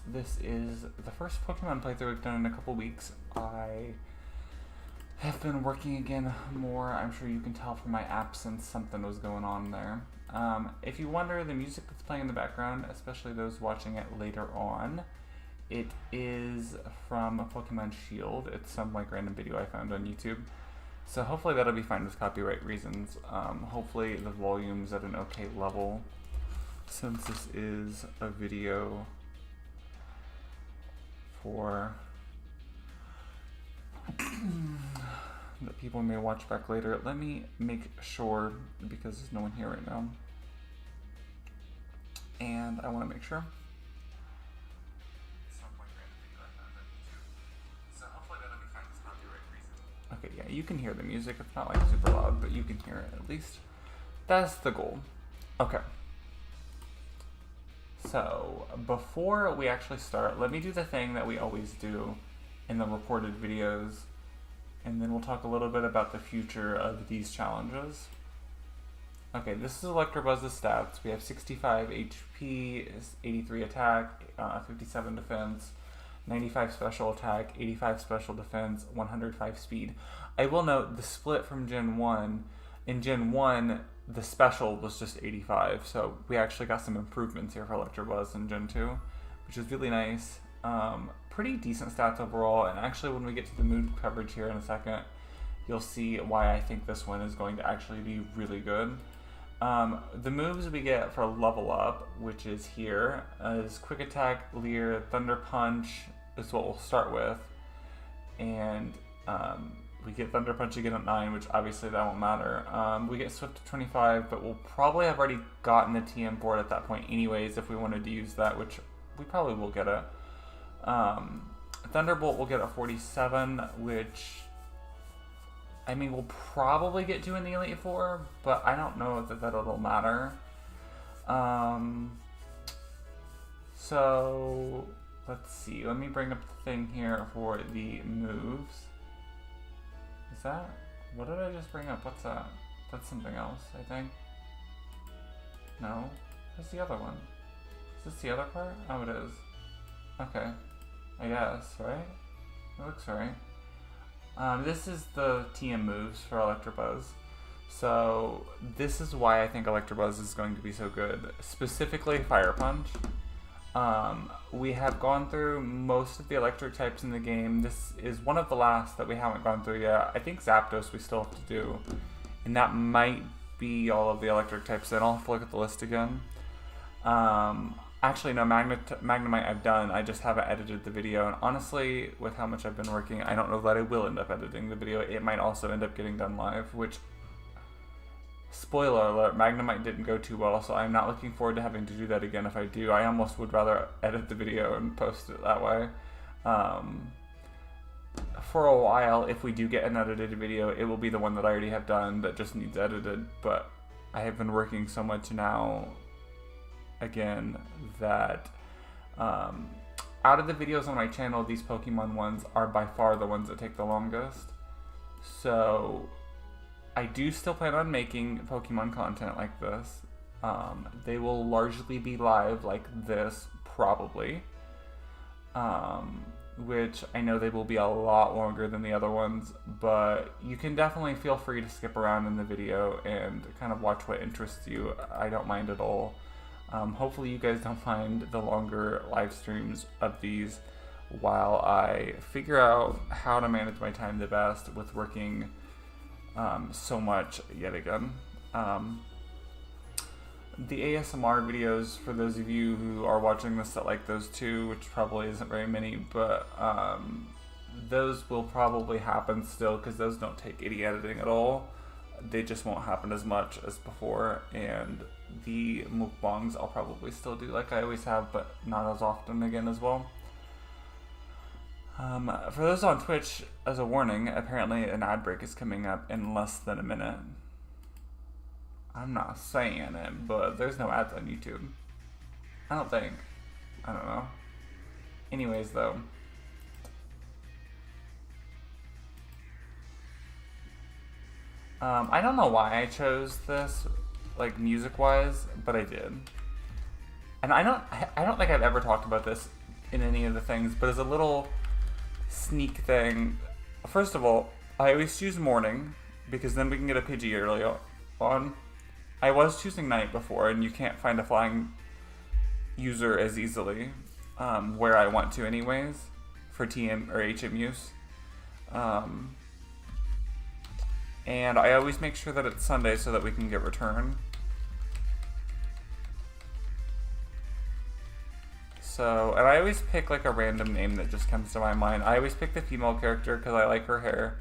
this is the first Pokemon playthrough I've done in a couple weeks. I have been working again more. I'm sure you can tell from my absence something was going on there. If you wonder, the music that's playing in the background, especially those watching it later on, it is from Pokemon Shield. It's some like random video I found on YouTube. So hopefully that'll be fine with copyright reasons. Hopefully the volume's at an okay level, since this is a video for that people may watch back later. Let me make sure, because there's no one here right now, and I want to make sure. Okay, yeah, you can hear the music. It's not like super loud, but you can hear it at least. That's the goal. Okay. So, before we actually start, let me do the thing that we always do in the reported videos, and then we'll talk a little bit about the future of these challenges. Okay, this is Electrabuzz's stats. We have 65 HP, 83 attack, 57 defense, 95 special attack, 85 special defense, 105 speed. I will note the split from Gen 1. In Gen 1, the special was just 85, so we actually got some improvements here for Electrabuzz in Gen 2, which is really nice. Pretty decent stats overall, and actually when we get to the mood coverage here in a second, you'll see why I think this one is going to actually be really good. The moves we get for level up, which is here, is Quick Attack, Leer, Thunder Punch is what we'll start with, and we get Thunder Punch again at 9, which obviously that won't matter. We get Swift to 25, but we'll probably have already gotten the TM board at that point anyways if we wanted to use that, which we probably will get it. Thunderbolt will get a 47, which, I mean, we'll probably get to in the Elite Four, but I don't know that that'll matter. So, let's see. Let me bring up the thing here for the moves. Is that? What did I just bring up? What's that? That's something else, I think. No? What's the other one? Is this the other part? Oh, it is. Okay. I guess, right? It looks right. This is the TM moves for Electrabuzz. So this is why I think Electrabuzz is going to be so good. Specifically Fire Punch. We have gone through most of the electric types in the game. This is one of the last that we haven't gone through yet. I think Zapdos we still have to do. And that might be all of the electric types. Then I'll have to look at the list again. Actually, no, Magnemite I've done, I just haven't edited the video, and honestly, with how much I've been working, I don't know that I will end up editing the video. It might also end up getting done live, which, spoiler alert, Magnemite didn't go too well, so I'm not looking forward to having to do that again if I do. I almost would rather edit the video and post it that way. For a while, if we do get an edited video, it will be the one that I already have done that just needs edited, but I have been working so much now, again, that out of the videos on my channel, these Pokemon ones are by far the ones that take the longest. So I do still plan on making Pokemon content like this. They will largely be live like this, probably. Which I know they will be a lot longer than the other ones, but you can definitely feel free to skip around in the video and kind of watch what interests you. I don't mind at all. Hopefully you guys don't find the longer live streams of these while I figure out how to manage my time the best with working so much yet again. The ASMR videos, for those of you who are watching this that like those too, which probably isn't very many, but those will probably happen still because those don't take any editing at all. They just won't happen as much as before, and the mukbangs I'll probably still do like I always have, but not as often again as well. For those on Twitch, as a warning, apparently an ad break is coming up in less than a minute. I'm not saying it, but there's no ads on YouTube. I don't think. I don't know. Anyways, though. I don't know why I chose this, like, music-wise, but I did. And I don't think I've ever talked about this in any of the things, but as a little sneak thing, first of all, I always choose morning because then we can get a Pidgey early on. I was choosing night before, and you can't find a flying user as easily where I want to anyways for TM or HM use. And I always make sure that it's Sunday so that we can get return. So, and I always pick like a random name that just comes to my mind. I always pick the female character because I like her hair.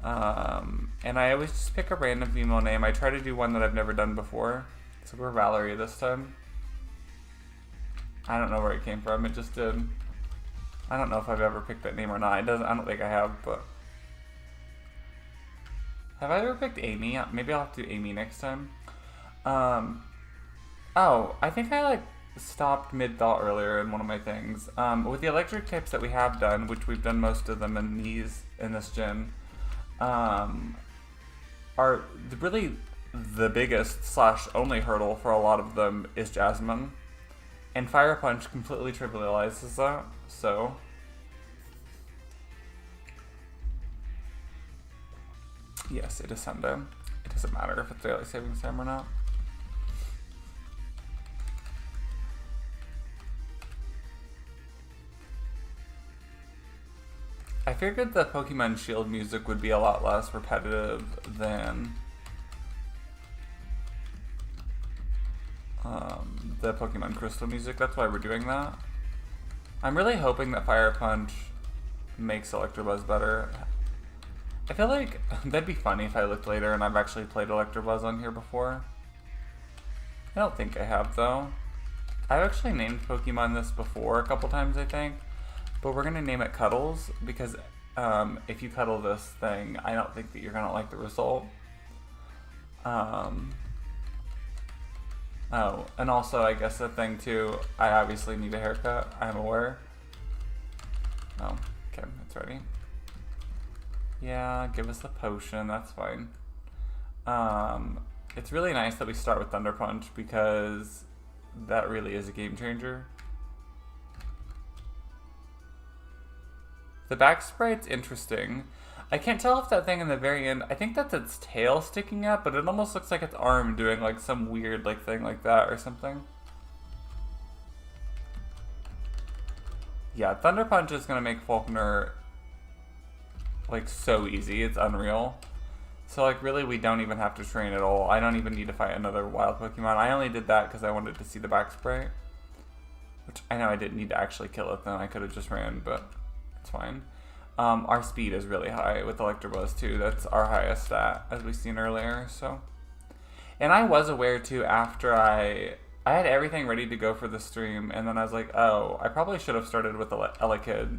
And I always just pick a random female name. I try to do one that I've never done before. So we're Valerie this time. I don't know where it came from. It just did. I don't know if I've ever picked that name or not. It doesn't. I don't think I have, but have I ever picked Amy? Maybe I'll have to do Amy next time. Oh, I think I like stopped mid-thought earlier in one of my things. With the electric types that we have done, which we've done most of them in this gen, are really the biggest / only hurdle for a lot of them is Jasmine. And Fire Punch completely trivializes that, so. Yes, it is Sunday. It doesn't matter if it's daylight savings time or not. I figured the Pokemon Shield music would be a lot less repetitive than the Pokemon Crystal music. That's why we're doing that. I'm really hoping that Fire Punch makes Electrabuzz better. I feel like that'd be funny if I looked later and I've actually played Electrabuzz on here before. I don't think I have, though. I've actually named Pokemon this before a couple times, I think. But we're going to name it Cuddles, because if you cuddle this thing, I don't think that you're going to like the result. Oh, and also, I guess the thing, too, I obviously need a haircut. I'm aware. Oh, okay, it's ready. Yeah, give us the potion, that's fine. It's really nice that we start with Thunder Punch, because that really is a game changer. The back sprite's interesting. I can't tell if that thing in the very end, I think that's its tail sticking up, but it almost looks like its arm doing like some weird like thing like that or something. Yeah, Thunder Punch is gonna make Faulkner like so easy, it's unreal. So like really we don't even have to train at all. I don't even need to fight another wild Pokemon. I only did that because I wanted to see the back sprite. Which I know I didn't need to actually kill it then, I could have just ran, but it's fine. Our speed is really high with Electrabuzz too. That's our highest stat, as we've seen earlier. So, and I was aware too after I had everything ready to go for the stream, and then I was like, oh, I probably should have started with Elekid,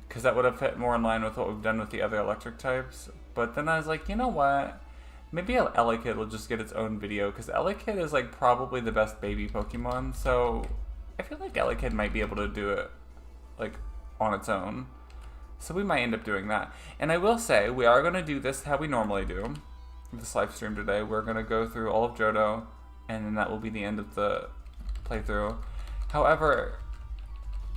because that would have fit more in line with what we've done with the other electric types. But then I was like, you know what? Maybe Elekid will just get its own video, because Elekid is like probably the best baby Pokemon. So I feel like Elekid might be able to do it like on its own. So we might end up doing that. And I will say, we are going to do this how we normally do this live stream today. We're going to go through all of Johto, and then that will be the end of the playthrough. However,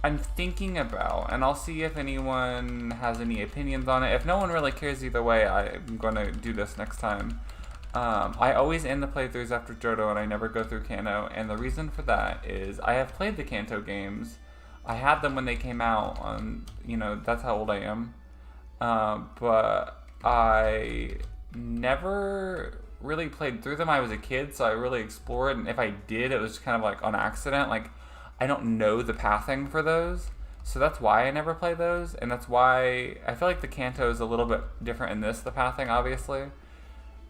I'm thinking about, and I'll see if anyone has any opinions on it. If no one really cares either way, I'm going to do this next time. I always end the playthroughs after Johto, and I never go through Kanto. And the reason for that is I have played the Kanto games. I had them when they came out on, you know, that's how old I am. But I never really played through them. I was a kid, so I really explored, and if I did, it was kind of like on accident. Like, I don't know the pathing for those, so that's why I never play those, and that's why I feel like the Kanto is a little bit different in this, the pathing, obviously.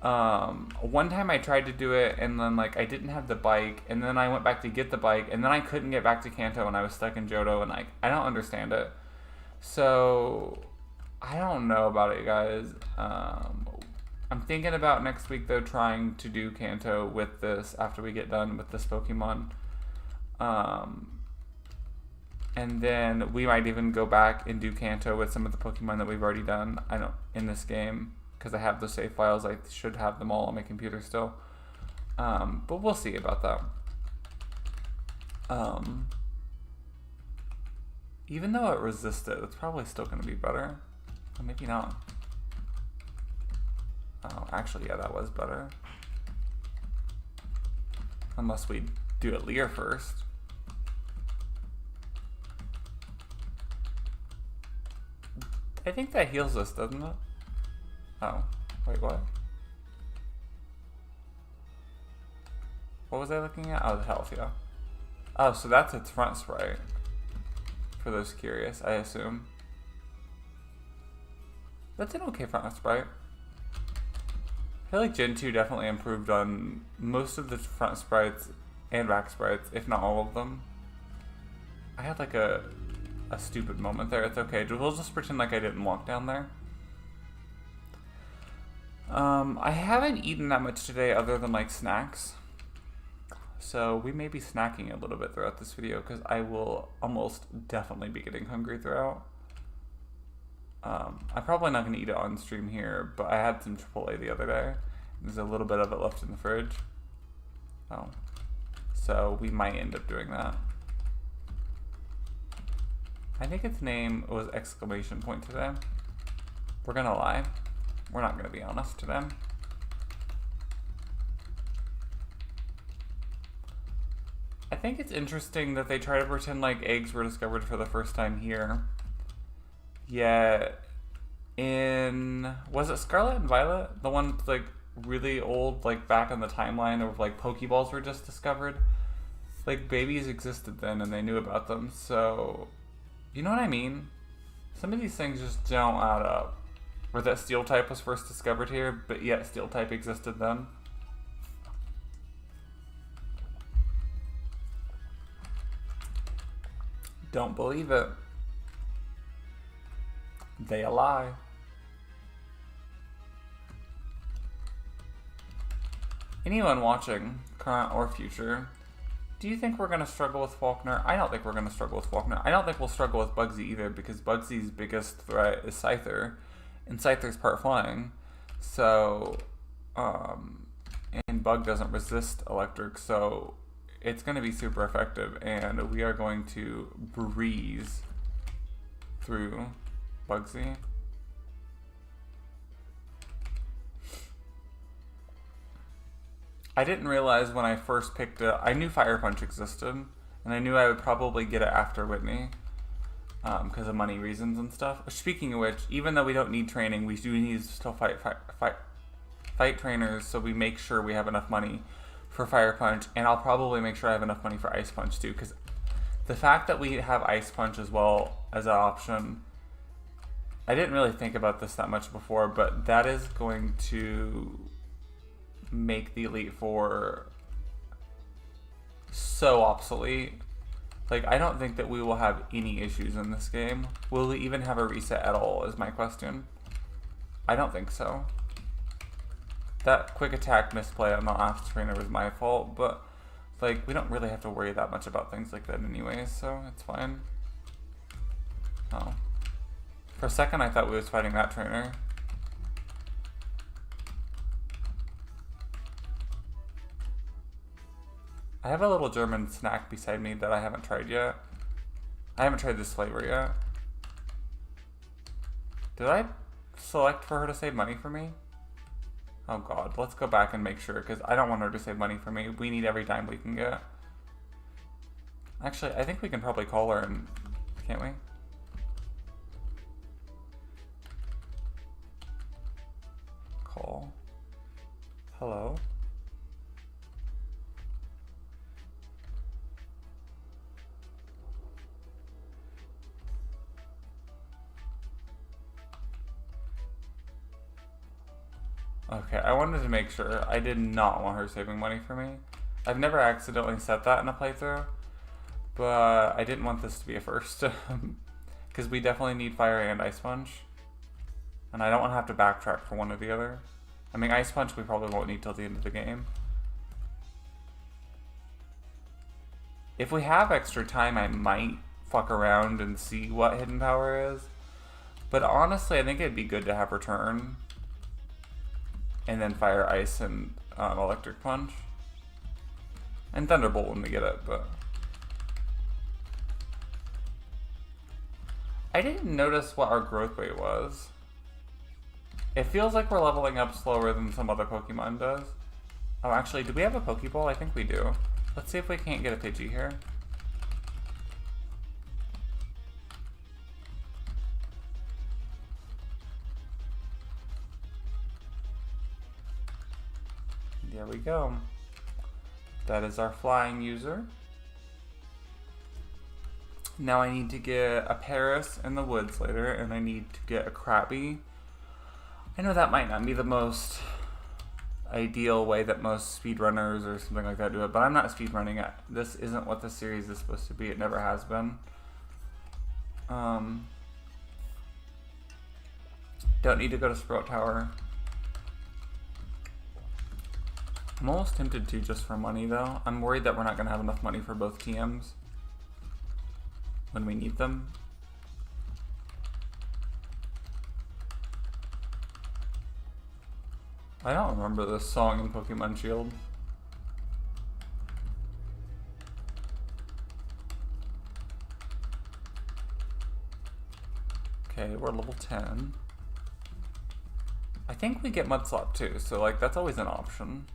One time I tried to do it, and then like I didn't have the bike, and then I went back to get the bike, and then I couldn't get back to Kanto, and I was stuck in Johto, and like I don't understand it. So I don't know about it, guys. I'm thinking about next week though, trying to do Kanto with this after we get done with this Pokemon. And then we might even go back and do Kanto with some of the Pokemon that we've already done. I don't in this game. Because I have the save files, I should have them all on my computer still. But we'll see about that. Even though it resisted, it's probably still going to be better. Or maybe not. Oh, actually, yeah, that was better. Unless we do it Leer first. I think that heals us, doesn't it? Oh, wait, what? What was I looking at? Oh, the health, yeah. Oh, so that's its front sprite. For those curious, I assume. That's an okay front sprite. I feel like Gen 2 definitely improved on most of the front sprites and back sprites, if not all of them. I had like a stupid moment there. It's okay. We'll just pretend like I didn't walk down there. I haven't eaten that much today other than like snacks. So we may be snacking a little bit throughout this video because I will almost definitely be getting hungry throughout. I'm probably not going to eat it on stream here, but I had some Chipotle the other day. There's a little bit of it left in the fridge. Oh. So we might end up doing that. I think its name was exclamation point today. We're going to lie. We're not going to be honest to them. I think it's interesting that they try to pretend like eggs were discovered for the first time here. Yet, was it Scarlet and Violet? The one like really old, like back on the timeline of like Pokeballs were just discovered? Like babies existed then and they knew about them, so you know what I mean? Some of these things just don't add up. Or that Steel type was first discovered here, but yet Steel type existed then. Don't believe it. They a lie. Anyone watching, current or future, do you think we're going to struggle with Faulkner? I don't think we're going to struggle with Faulkner. I don't think we'll struggle with Bugsy either, because Bugsy's biggest threat is Scyther, and Scyther's part flying. So, and Bug doesn't resist electric, so it's going to be super effective, and we are going to breeze through Bugsy. I didn't realize when I first picked it, I knew Fire Punch existed, and I knew I would probably get it after Whitney, because of money reasons and stuff. Speaking of which, even though we don't need training, we do need to still fight trainers, so we make sure we have enough money for Fire Punch, and I'll probably make sure I have enough money for Ice Punch too, because the fact that we have Ice Punch as well as an option, I didn't really think about this that much before, but that is going to make the Elite Four so obsolete. Like, I don't think that we will have any issues in this game. Will we even have a reset at all is my question. I don't think so. That quick attack misplay on the last trainer was my fault, but like, we don't really have to worry that much about things like that anyways, so it's fine. Oh. For a second I thought we was fighting that trainer. I have a little German snack beside me that I haven't tried yet. I haven't tried this flavor yet. Did I select for her to save money for me? Oh god, let's go back and make sure, because I don't want her to save money for me. We need every dime we can get. Actually, I think we can probably call her, and can't we? Call. Hello? Okay, I wanted to make sure. I did not want her saving money for me. I've never accidentally set that in a playthrough, but I didn't want this to be a first. Because we definitely need Fire and Ice Punch. And I don't want to have to backtrack for one or the other. I mean, Ice Punch we probably won't need till the end of the game. If we have extra time, I might fuck around and see what Hidden Power is. But honestly, I think it'd be good to have her turn. And then Fire, Ice, and Electric Punch. And Thunderbolt when we get it, but I didn't notice what our growth rate was. It feels like we're leveling up slower than some other Pokemon does. Oh, actually, do we have a Pokeball? I think we do. Let's see if we can't get a Pidgey here. There we go. That is our flying user. Now I need to get a Paris in the woods later, and I need to get a Krabby. I know that might not be the most ideal way that most speedrunners or something like that do it, but I'm not speedrunning it. This isn't what the series is supposed to be. It never has been. Don't need to go to Sprout Tower. I'm almost tempted to just for money though. I'm worried that we're not going to have enough money for both TMs when we need them. I don't remember this song in Pokemon Shield. Okay, we're level 10. I think we get Mudslap too, so like that's always an option.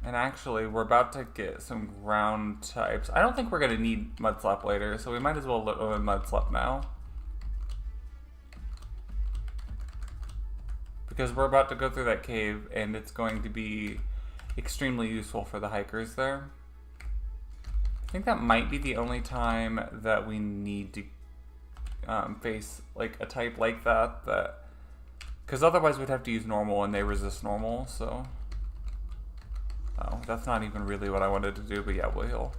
And actually, we're about to get some ground types. I don't think we're going to need Mudslap later, so we might as well learn Mudslap now. Because we're about to go through that cave, and it's going to be extremely useful for the hikers there. I think that might be the only time that we need to face like a type like that. Because otherwise we'd have to use normal, and they resist normal, so... Oh, that's not even really what I wanted to do, but yeah, we'll heal.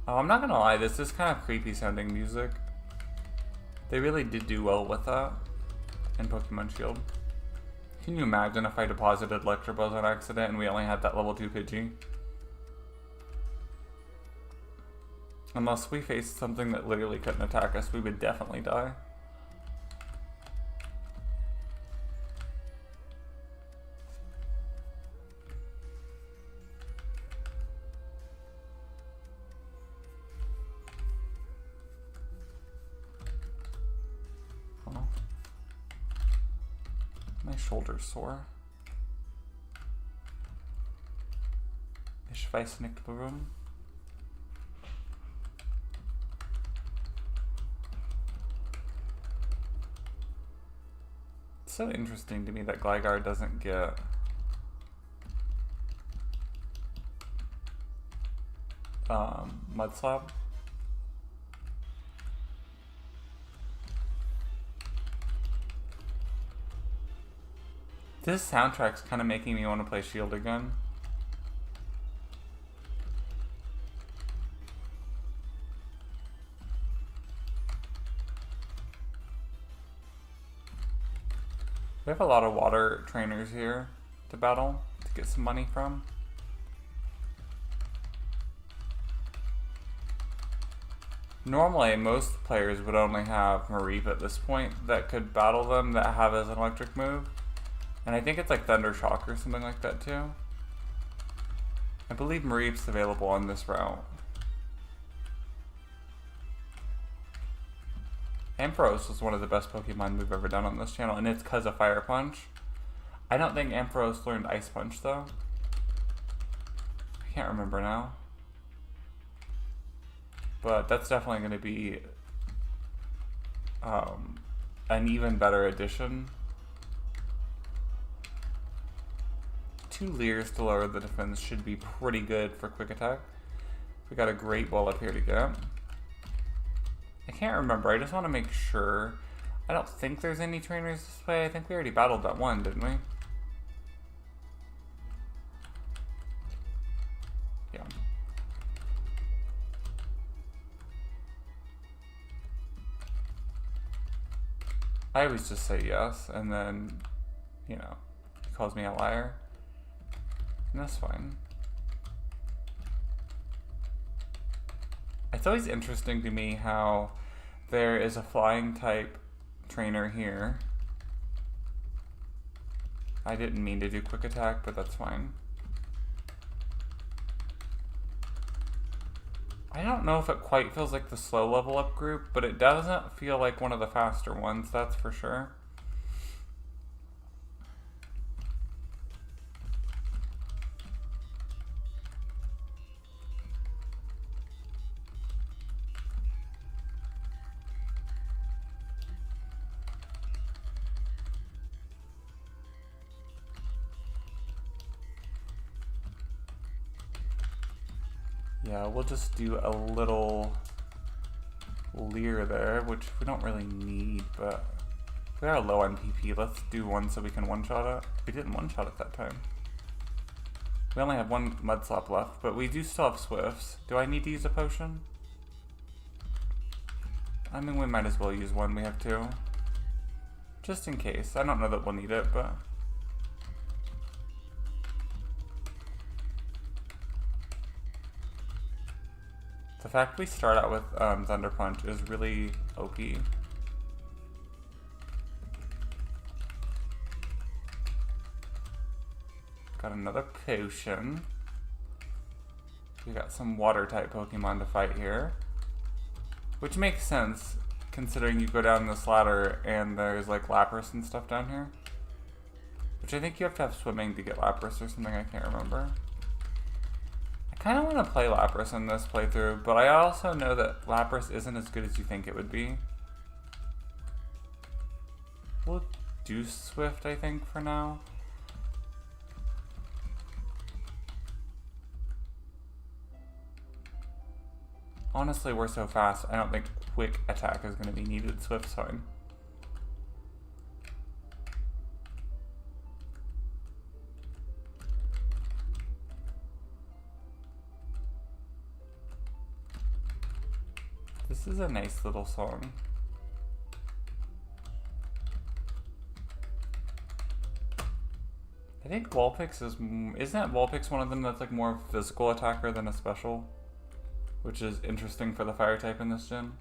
Oh, I'm not gonna lie, this is kind of creepy sounding music. They really did do well with that in Pokemon Shield. Can you imagine if I deposited Electrabuzz on accident and we only had that level 2 Pidgey? Unless we faced something that literally couldn't attack us, we would definitely die. My shoulder's sore. Ich weiß nicht warum. It's so interesting to me that Gligar doesn't get Mudslap. This soundtrack's kind of making me want to play Shield again. We have a lot of water trainers here to battle to get some money from. Normally, most players would only have Mareep at this point that could battle them that have as an electric move. And I think it's like Thunder Shock or something like that too. I believe Mareep's available on this route. Ampharos was one of the best Pokemon we've ever done on this channel, and it's because of Fire Punch. I don't think Ampharos learned Ice Punch though. I can't remember now. But that's definitely going to be an even better addition. 2 Leers to lower the defense should be pretty good for quick attack. We got a Great Ball up here to get. I can't remember, I just want to make sure. I don't think there's any trainers this way. I think we already battled that one, didn't we? Yeah. I always just say yes, and then, you know, he calls me a liar. And that's fine. It's always interesting to me how there is a flying type trainer here. I didn't mean to do quick attack, but that's fine. I don't know if it quite feels like the slow level up group, but it doesn't feel like one of the faster ones, that's for sure. Yeah, we'll just do a little leer there, which we don't really need, but we are low on PP. Let's do one so we can one-shot it. We didn't one-shot it that time. We only have one Mudslap left, but we do still have Swifts. Do I need to use a potion? I mean, we might as well use one. We have two. Just in case. I don't know that we'll need it, but... the fact we start out with Thunder Punch is really OP. Got another potion. We got some water type Pokemon to fight here. Which makes sense, considering you go down this ladder and there's like Lapras and stuff down here. Which I think you have to have swimming to get Lapras or something, I can't remember. I kind of want to play Lapras in this playthrough, but I also know that Lapras isn't as good as you think it would be. We'll do Swift, I think, for now. Honestly, we're so fast, I don't think quick attack is going to be needed. Swift's fine. This is a nice little song. I think Vulpix isn't Vulpix one of them that's like more of a physical attacker than a special? Which is interesting for the fire type in this gen.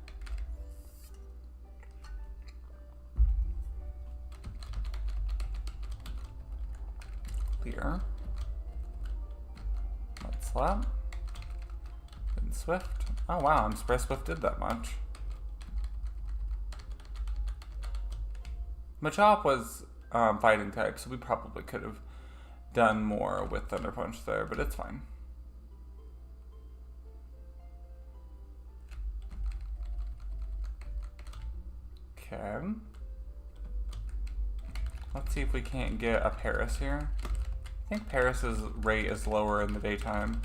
Clear. Mudslap. Then Swift. Oh wow, I'm surprised Swift did that much. Machop was fighting type, so we probably could have done more with Thunder Punch there, but it's fine. Okay. Let's see if we can't get a Paris here. I think Paris's rate is lower in the daytime.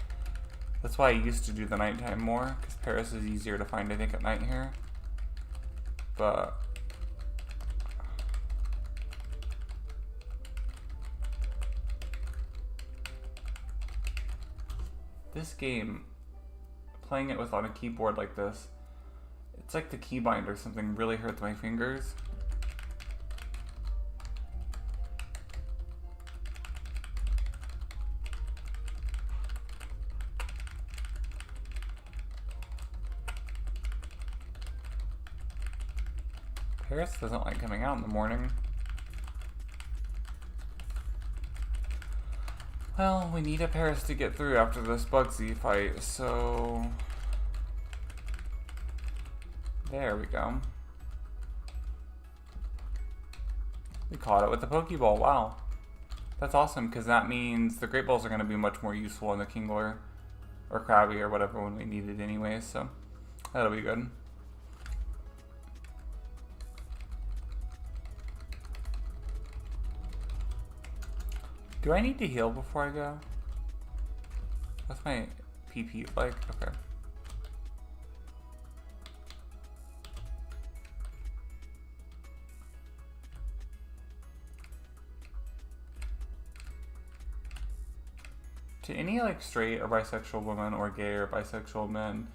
That's why I used to do the nighttime more, because Paris is easier to find, I think, at night here. But... this game, playing it with on a keyboard like this, it's like the keybind or something really hurts my fingers. Paris doesn't like coming out in the morning. Well, we need a Paris to get through after this Bugsy fight, so... there we go. We caught it with the Pokeball, wow. That's awesome, because that means the Great Balls are going to be much more useful in the Kingler, or Krabby, or whatever when we need it anyways, so that'll be good. Do I need to heal before I go? What's my PP like? Okay. To any like straight or bisexual woman or gay or bisexual men,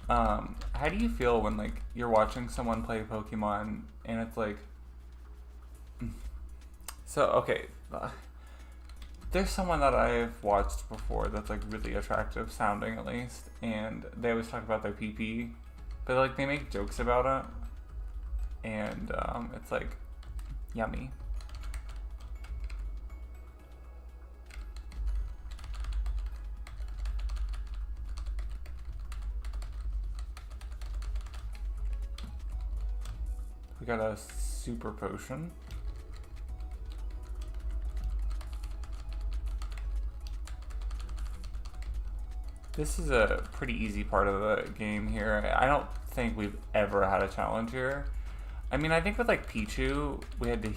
how do you feel when like you're watching someone play Pokemon and it's like, so okay, there's someone that I've watched before that's like really attractive sounding at least, and they always talk about their PP, but like they make jokes about it, and it's like yummy. We got a super potion. This is a pretty easy part of the game here. I don't think we've ever had a challenge here. I mean, I think with like Pichu, we had to...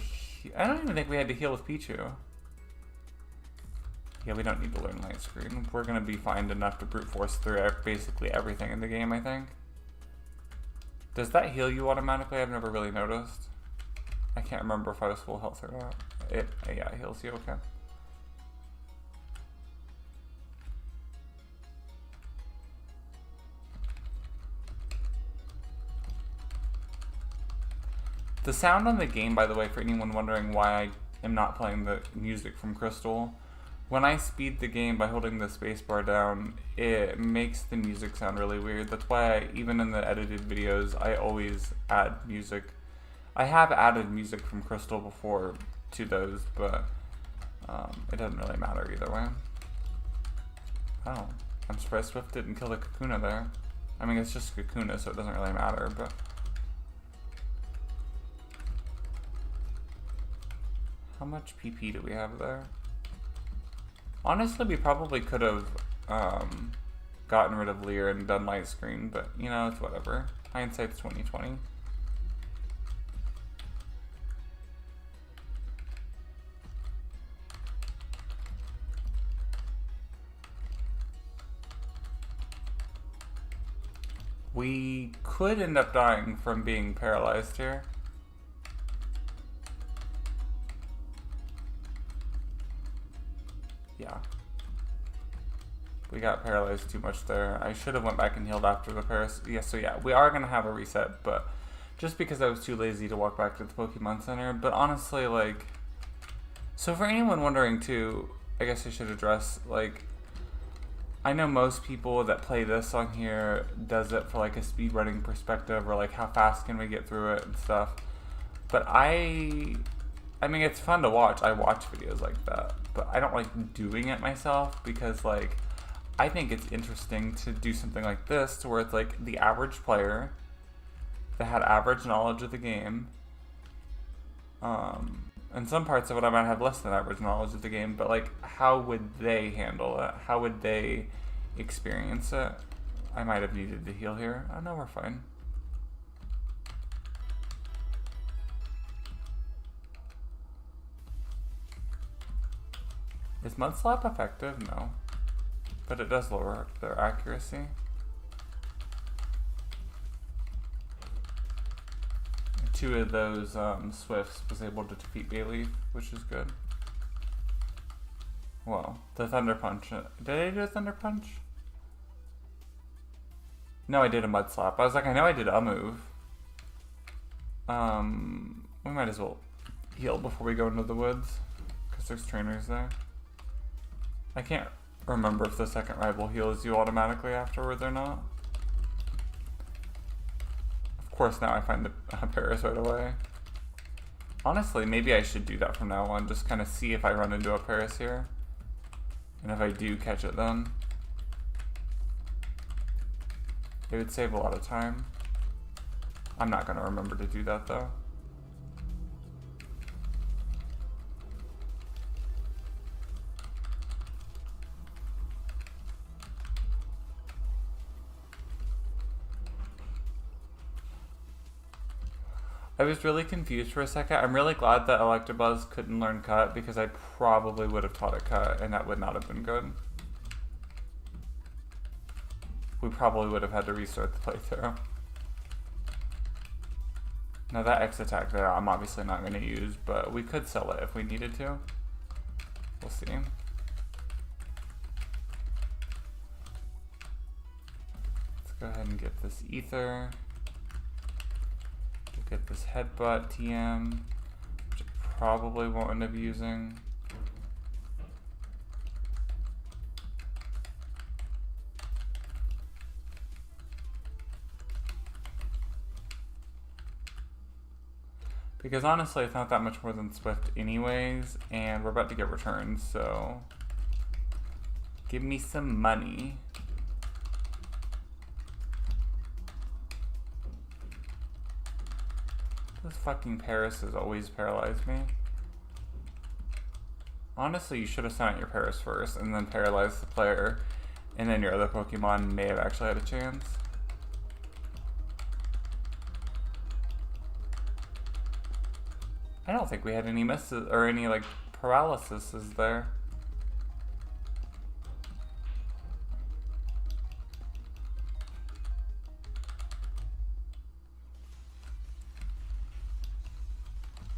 I don't even think we had to heal with Pichu. Yeah, we don't need to learn Light Screen. We're going to be fine enough to brute force through basically everything in the game, I think. Does that heal you automatically? I've never really noticed. I can't remember if I was full health or not. Yeah, it heals you, okay. The sound on the game, by the way, for anyone wondering why I am not playing the music from Crystal, when I speed the game by holding the spacebar down, it makes the music sound really weird. That's why even in the edited videos, I always add music. I have added music from Crystal before to those, but it doesn't really matter either way. Oh, I'm surprised Swift didn't kill the Kakuna there. I mean, it's just Kakuna, so it doesn't really matter, but... How much PP do we have there? Honestly, we probably could have gotten rid of Lear and done Light Screen, but you know, it's whatever. Hindsight's 2020. We could end up dying from being paralyzed here. Yeah. We got paralyzed too much there. I should have went back and healed after the paras. Yeah, so yeah, we are going to have a reset, but just because I was too lazy to walk back to the Pokemon Center. But honestly, like... So for anyone wondering too, I guess I should address, like... I know most people that play this on here does it for like a speedrunning perspective or like how fast can we get through it and stuff. But I mean, it's fun to watch. I watch videos like that. But I don't like doing it myself because, like, I think it's interesting to do something like this to where it's like the average player that had average knowledge of the game. And some parts of it I might have less than average knowledge of the game, but like, how would they handle it? How would they experience it? I might have needed to heal here. Oh no, we're fine. Is Mud Slap effective? No. But it does lower their accuracy. Two of those Swifts was able to defeat Bayleaf, which is good. Well, the Thunder Punch. Did I do a Thunder Punch? No, I did a Mud Slap. I was like, I know I did a move. We might as well heal before we go into the woods, because there's trainers there. I can't remember if the second rival heals you automatically afterwards or not. Of course, now I find the Paras right away. Honestly, maybe I should do that from now on, just kind of see if I run into a Paras here. And if I do catch it then. It would save a lot of time. I'm not going to remember to do that though. I was really confused for a second. I'm really glad that Electrabuzz couldn't learn Cut because I probably would have taught it Cut and that would not have been good. We probably would have had to restart the playthrough. Now that X attack there I'm obviously not going to use, but we could sell it if we needed to. We'll see. Let's go ahead and get this Ether. Get this Headbutt TM, which I probably won't end up using. Because honestly, it's not that much more than Swift anyways, and we're about to get returns, so give me some money. This fucking Paris has always paralyzed me. Honestly, you should have sent out your Paris first and then paralyzed the player, and then your other Pokemon may have actually had a chance. I don't think we had any misses or any like paralysis there.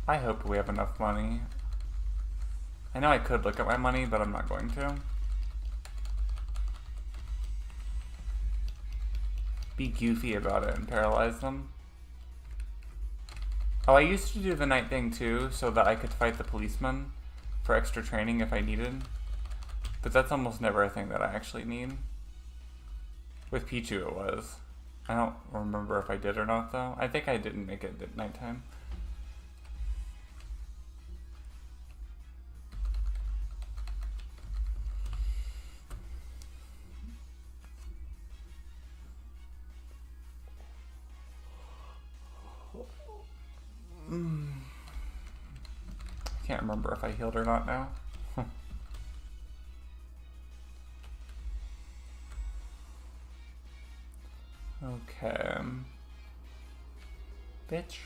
I hope we have enough money. I know I could look at my money, but I'm not going to. Be goofy about it and paralyze them. Oh, I used to do the night thing too, so that I could fight the policeman for extra training if I needed. But that's almost never a thing that I actually need. With Pichu it was. I don't remember if I did or not though. I think I didn't make it at nighttime. I can't remember if I healed or not now. Okay. Bitch.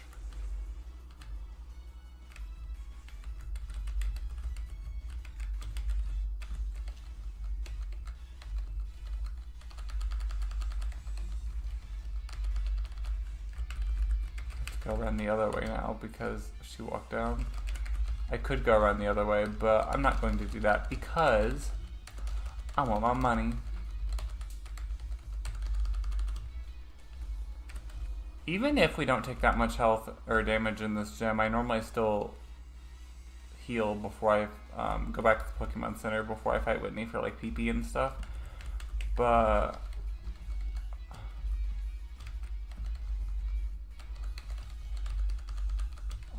Go around the other way now because she walked down. I could go around the other way, but I'm not going to do that because I want my money. Even if we don't take that much health or damage in this gym, I normally still heal before I go back to the Pokemon Center before I fight Whitney for like PP and stuff. But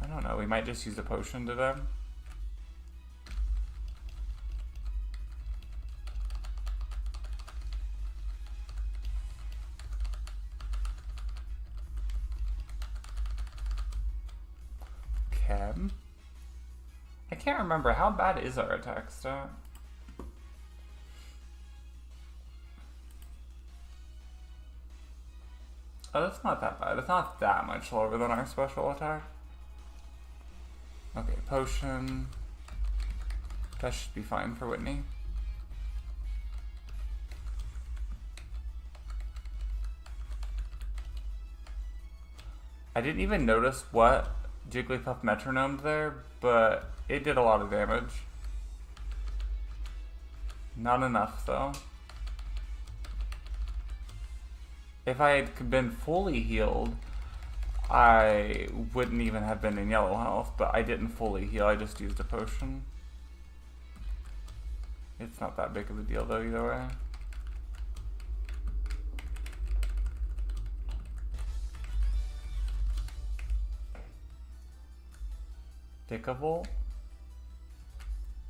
I don't know, we might just use a potion today. Okay. I can't remember, how bad is our attack stat? Oh, that's not that bad. It's not that much lower than our special attack. Okay, potion. That should be fine for Whitney. I didn't even notice what Jigglypuff metronomed there, but it did a lot of damage. Not enough, though. If I had been fully healed, I wouldn't even have been in yellow health, but I didn't fully heal, I just used a potion. It's not that big of a deal though either way. Dickable?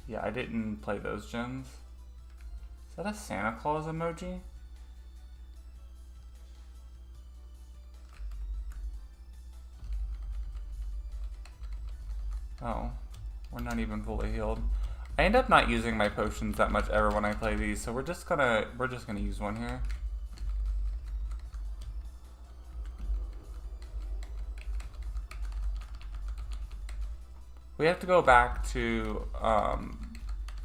Yeah, I didn't play those gens. Is that a Santa Claus emoji? Oh, we're not even fully healed. I end up not using my potions that much ever when I play these, so we're just gonna use one here. We have to go back to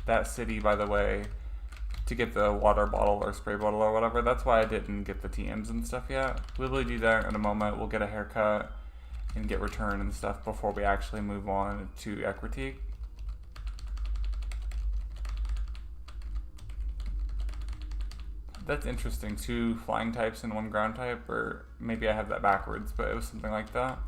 that city, by the way, to get the water bottle or spray bottle or whatever. That's why I didn't get the TMs and stuff yet. We'll do that in a moment. We'll get a haircut and get return and stuff before we actually move on to Equity. That's interesting, 2 flying types and 1 ground type, or maybe I have that backwards, but it was something like that.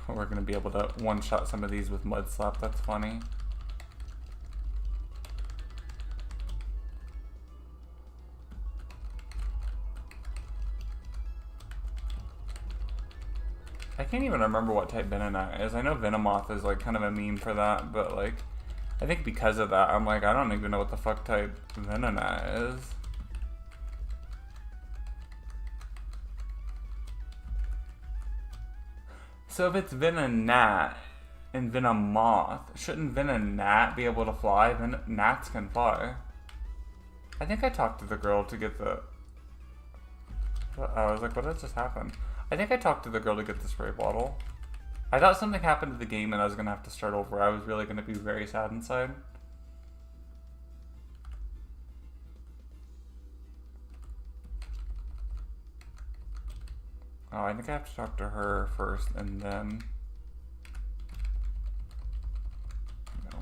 We're gonna be able to one-shot some of these with Mud Slap, that's funny. I can't even remember what type Venonat is. I know Venomoth is like kind of a meme for that, but like I think because of that, I'm like, I don't even know what the fuck type Venonat is. So if it's Venonat and Venomoth, shouldn't Venonat be able to fly? Gnats can fly. I think I talked to the girl to get the... I was like, what did just happen? I think I talked to the girl to get the spray bottle. I thought something happened to the game and I was going to have to start over. I was really going to be very sad inside. Oh, I think I have to talk to her first and then... No.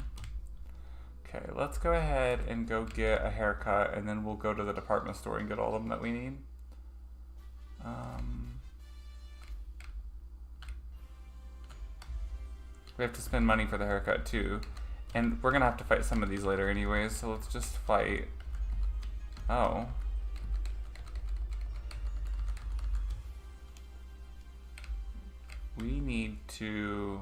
Okay, let's go ahead and go get a haircut and then we'll go to the department store and get all of them that we need. We have to spend money for the haircut too. And we're gonna have to fight some of these later anyways, so let's just fight. Oh. We need to...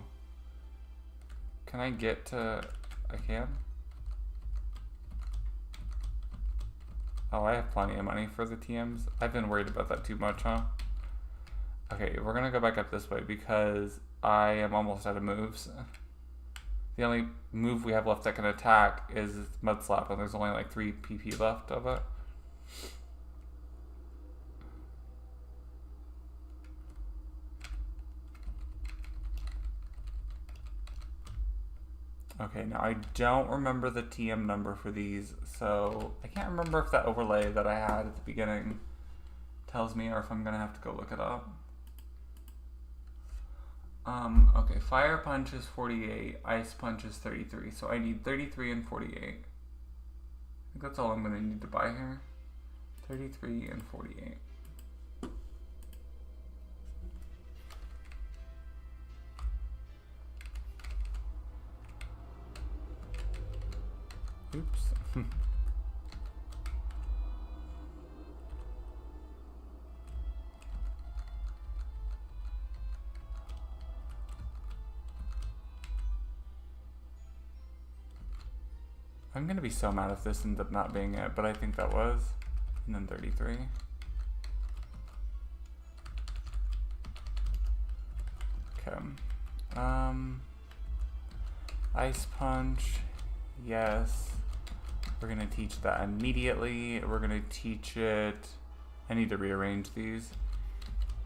Can I get to... I can? Oh, I have plenty of money for the TMs. I've been worried about that too much, huh? Okay, we're gonna go back up this way because I am almost out of moves. The only move we have left that can attack is Mud Slap, and there's only like 3 PP left of it. Okay, now I don't remember the TM number for these, so I can't remember if that overlay that I had at the beginning tells me or if I'm gonna have to go look it up. Okay, Fire Punch is 48, Ice Punch is 33, so I need 33 and 48. I think that's all I'm gonna need to buy here. 33 and 48. Oops. I'm gonna be so mad if this ends up not being it, but I think that was. And then 33. Okay. Ice Punch. Yes. We're gonna teach that immediately. We're gonna teach it. I need to rearrange these.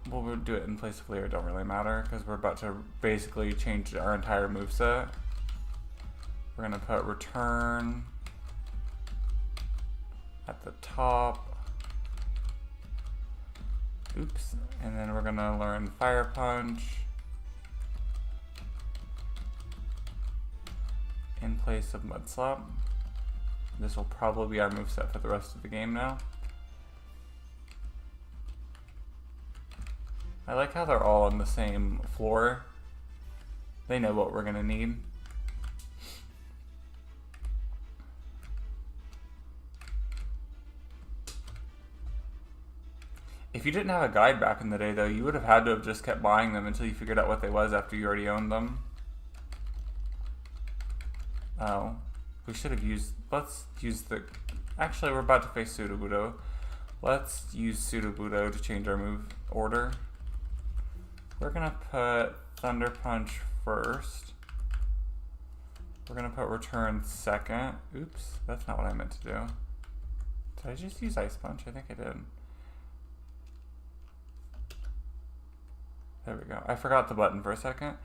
We'll do it in place of Leer, it don't really matter, because we're about to basically change our entire moveset. We're gonna put Return at the top. Oops. And then we're gonna learn Fire Punch in place of Mud Slap. This will probably be our moveset for the rest of the game now. I like how they're all on the same floor. They know what we're gonna need. If you didn't have a guide back in the day though, you would have had to have just kept buying them until you figured out what they was after you already owned them. Oh, we should have used, let's use the, actually we're about to face Sudowoodo. Let's use Sudowoodo to change our move order. We're gonna put Thunder Punch first. We're gonna put Return second. Oops, that's not what I meant to do. Did I just use Ice Punch? I think I did. There we go. I forgot the button for a second.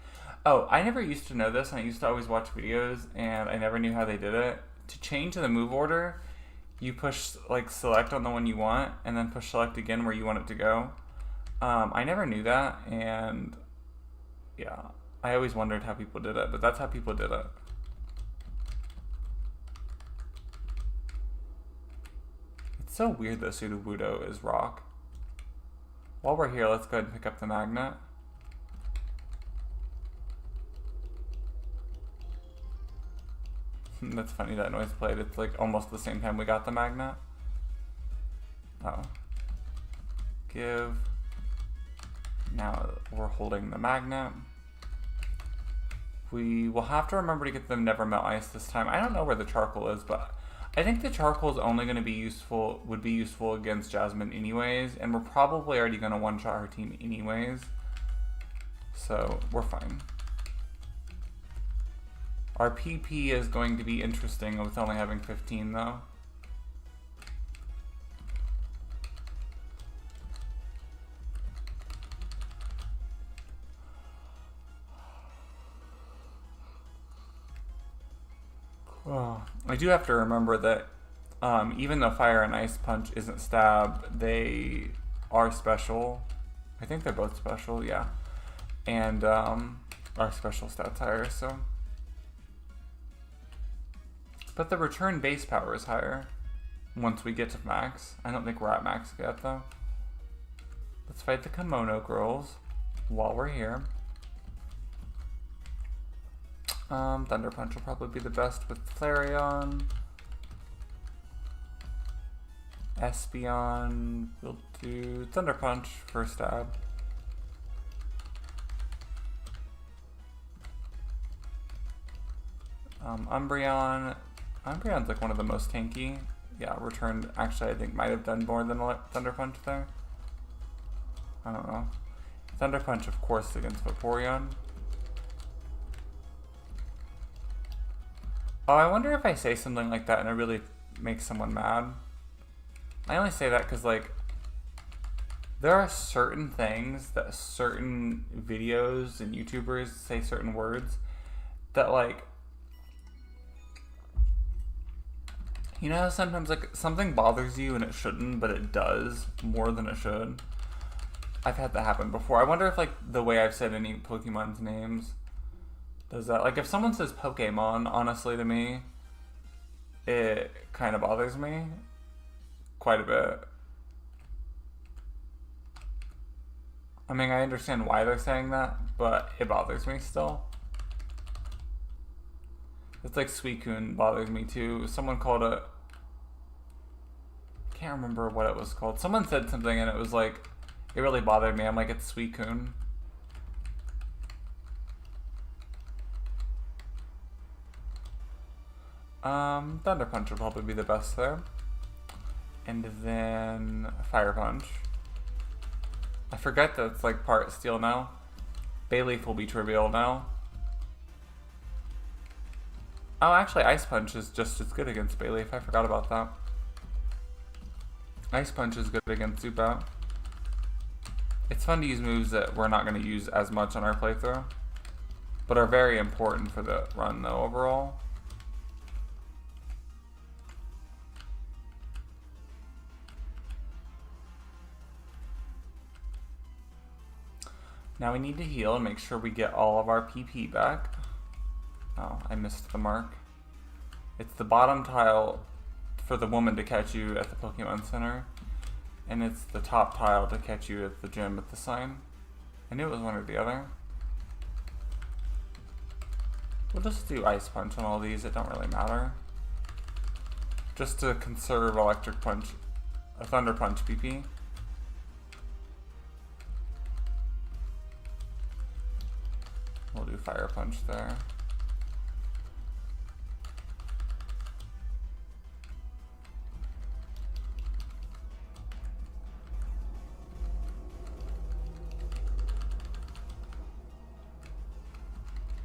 Oh, I never used to know this, and I used to always watch videos, and I never knew how they did it. To change the move order, you push like select on the one you want, and then push select again where you want it to go. I never knew that, and yeah, I always wondered how people did it, but that's how people did it. It's so weird that Sudowoodo is rock. While we're here, let's go ahead and pick up the magnet. That's funny, that noise played. It's like almost the same time we got the magnet. Oh. Give. Now we're holding the magnet. We will have to remember to get them Never Melt Ice this time. I don't know where the charcoal is, but I think the charcoal is only going to be useful, would be useful against Jasmine anyways, and we're probably already going to one-shot her team anyways. So, we're fine. Our PP is going to be interesting with only having 15 though. Oh, I do have to remember that even though Fire and Ice Punch isn't stab, they are special. I think they're both special, yeah. And our special stats higher, so. But the return base power is higher once we get to max. I don't think we're at max yet, though. Let's fight the Kimono Girls while we're here. Thunder Punch will probably be the best with Flareon. Espeon, we'll do Thunder Punch for stab. Umbreon. Umbreon's like one of the most tanky. Yeah, returned, actually I think might have done more than Thunder Punch there. I don't know. Thunder Punch, of course, against Vaporeon. Oh, I wonder if I say something like that and it really makes someone mad. I only say that because, like, there are certain things that certain videos and YouTubers say certain words that, like, you know how sometimes, like, something bothers you and it shouldn't, but it does more than it should? I've had that happen before. I wonder if, like, the way I've said any Pokemon's names does that. Like, if someone says Pokemon, honestly, to me, it kind of bothers me quite a bit. I mean, I understand why they're saying that, but it bothers me still. It's like Suicune bothers me too. Someone called it, I can't remember what it was called. Someone said something and it was like, it really bothered me. I'm like, it's Suicune. Thunder Punch would probably be the best there. And then Fire Punch. I forget that it's like part Steel now. Bayleaf will be trivial now. Oh, actually Ice Punch is just as good against Bayleaf. I forgot about that. Ice Punch is good against Sweepout. It's fun to use moves that we're not going to use as much on our playthrough, but are very important for the run though overall. Now we need to heal and make sure we get all of our PP back. Oh, I missed the mark. It's the bottom tile for the woman to catch you at the Pokemon Center, and it's the top tile to catch you at the gym at the sign. I knew it was one or the other. We'll just do Ice Punch on all these, it don't really matter. Just to conserve Electric Punch, a Thunder Punch PP. We'll do Fire Punch there.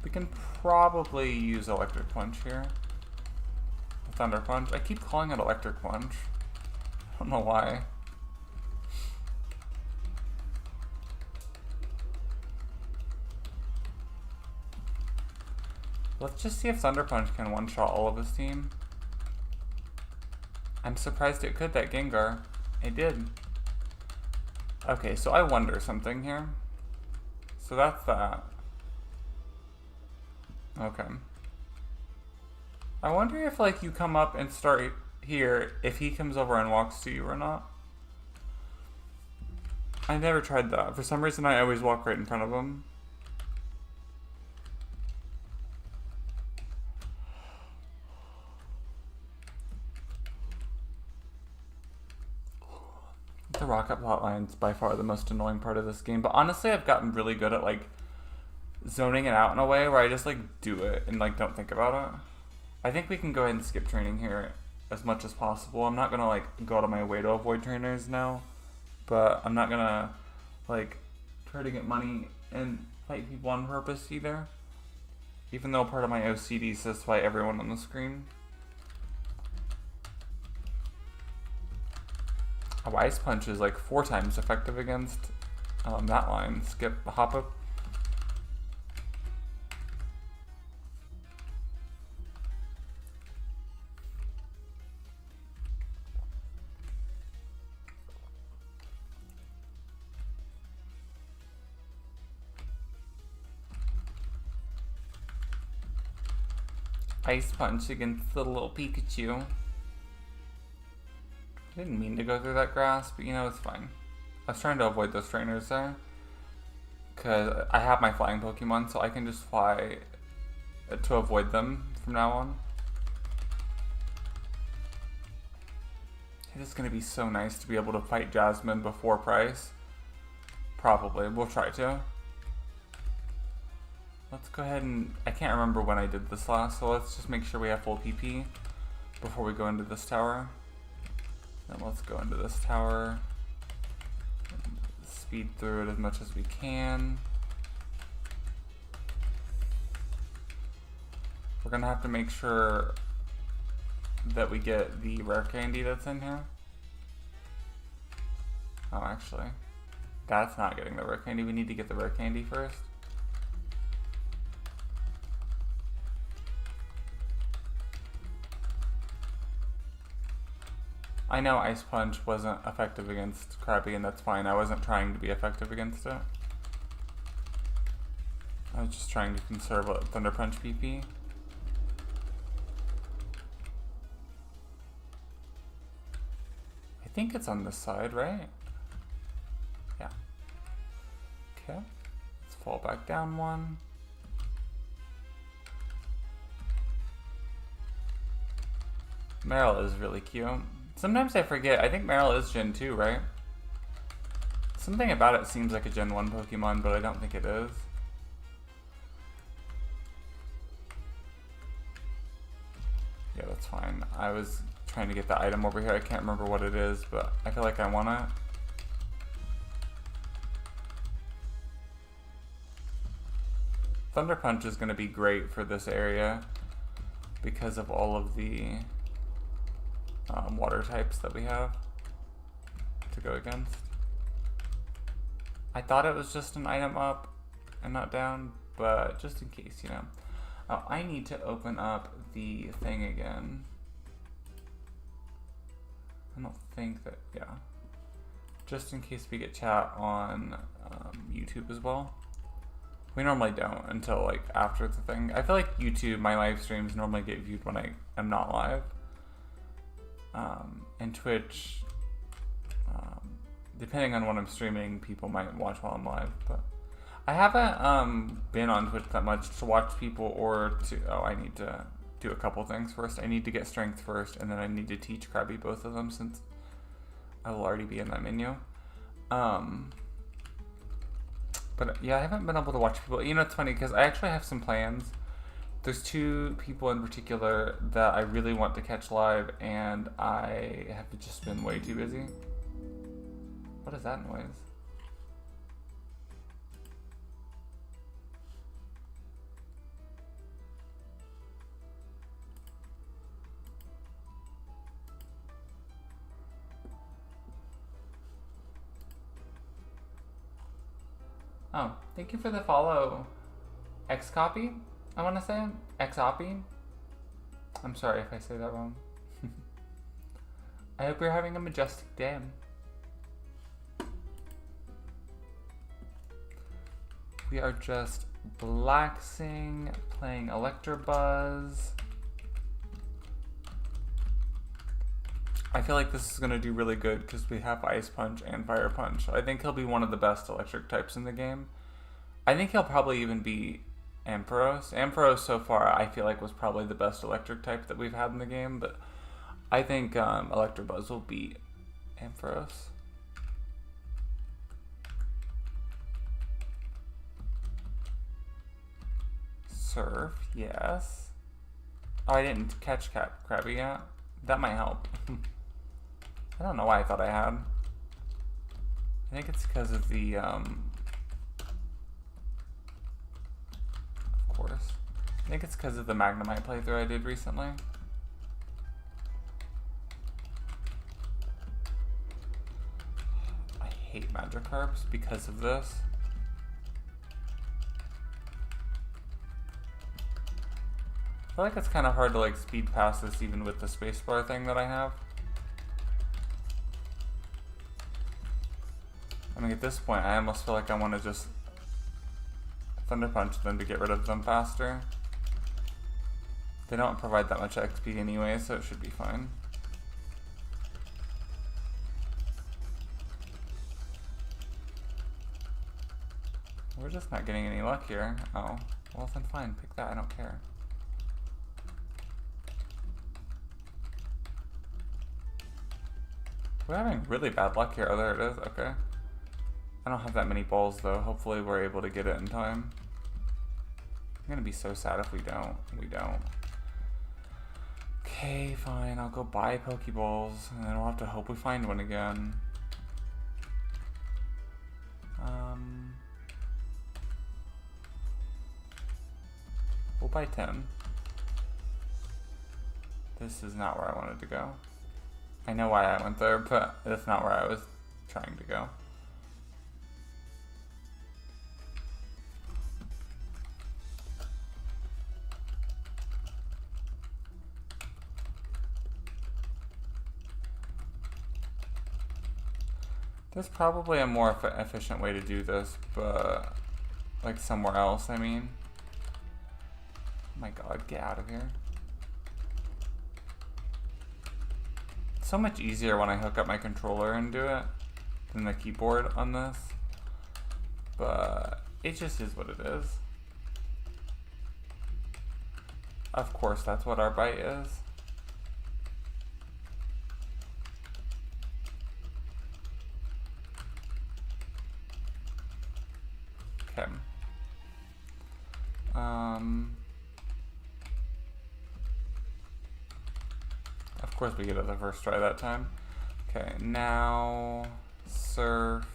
We can probably use Electric Punch here. Thunder Punch. I keep calling it Electric Punch. I don't know why. Let's just see if Thunder Punch can one-shot all of his team. I'm surprised it could, that Gengar. It did. Okay, so I wonder something here. So that's that. Okay. I wonder if, like, you come up and start here, if he comes over and walks to you or not. I never tried that. For some reason, I always walk right in front of him. The rocket plotline's by far the most annoying part of this game, but honestly I've gotten really good at like zoning it out in a way where I just like do it and like don't think about it. I think we can go ahead and skip training here as much as possible. I'm not gonna like go out of my way to avoid trainers now, but I'm not gonna like try to get money and fight people on purpose either. Even though part of my OCD says fight everyone on the screen. Oh, Ice Punch is like 4 times effective against that line. Skip the hop up. Ice Punch against the little Pikachu. I didn't mean to go through that grass, but you know, it's fine. I was trying to avoid those trainers there. Because I have my flying Pokemon, so I can just fly to avoid them from now on. It is going to be so nice to be able to fight Jasmine before Price. Probably. We'll try to. Let's go ahead and... I can't remember when I did this last, so let's just make sure we have full PP before we go into this tower. Then let's go into this tower. Speed through it as much as we can. We're gonna have to make sure that we get the rare candy that's in here. Oh, actually, that's not getting the rare candy. We need to get the rare candy first. I know Ice Punch wasn't effective against Krabby, and that's fine. I wasn't trying to be effective against it. I was just trying to conserve Thunder Punch PP. I think it's on this side, right? Yeah. Okay. Let's fall back down 1. Meryl is really cute. Sometimes I forget. I think Meryl is Gen 2, right? Something about it seems like a Gen 1 Pokemon, but I don't think it is. Yeah, that's fine. I was trying to get the item over here. I can't remember what it is, but I feel like I want it. Thunder Punch is going to be great for this area because of all of the water types that we have to go against. I thought it was just an item up and not down, but just in case, you know. Oh, I need to open up the thing again. I don't think that, yeah. Just in case we get chat on YouTube as well. We normally don't until like after the thing. I feel like YouTube, my live streams normally get viewed when I am not live. And Twitch, depending on what I'm streaming, people might watch while I'm live, but I haven't been on Twitch that much to watch people or to... Oh, I need to do a couple things first. I need to get strength first, and then I need to teach Krabby both of them since I will already be in that menu. But yeah, I haven't been able to watch people. You know, it's funny because I actually have some plans. There's 2 people in particular that I really want to catch live, and I have just been way too busy. What is that noise? Oh, thank you for the follow. X-Copy? I want to say X-Oppy. I'm sorry if I say that wrong. I hope you're having a majestic day. We are just relaxing, playing Electrabuzz. I feel like this is going to do really good because we have Ice Punch and Fire Punch. I think he'll be one of the best electric types in the game. I think he'll probably even be Ampharos. Ampharos so far I feel like was probably the best electric type that we've had in the game, but I think Electrabuzz will beat Ampharos. Surf, yes. Oh, I didn't catch Krabby yet. That might help. I don't know why I thought I had. I think it's because of the, of course. I think it's because of the Magnemite playthrough I did recently. I hate Magikarps because of this. I feel like it's kind of hard to like speed past this even with the spacebar thing that I have. I mean, at this point, I almost feel like I want to just Thunder Punch them to get rid of them faster. They don't provide that much XP anyway, so it should be fine. We're just not getting any luck here. Oh, well then fine, pick that, I don't care. We're having really bad luck here. Oh, there it is, okay. I don't have that many balls though. Hopefully we're able to get it in time. I'm gonna be so sad if we don't. We don't. Okay, fine. I'll go buy Pokeballs, and then we'll have to hope we find one again. We'll buy 10. This is not where I wanted to go. I know why I went there, but that's not where I was trying to go. There's probably a more efficient way to do this, but like somewhere else, I mean. Oh my god, get out of here. It's so much easier when I hook up my controller and do it than the keyboard on this. But it just is what it is. Of course, that's what our bite is. Okay. Of course we get it the first try that time. Okay, now Surf,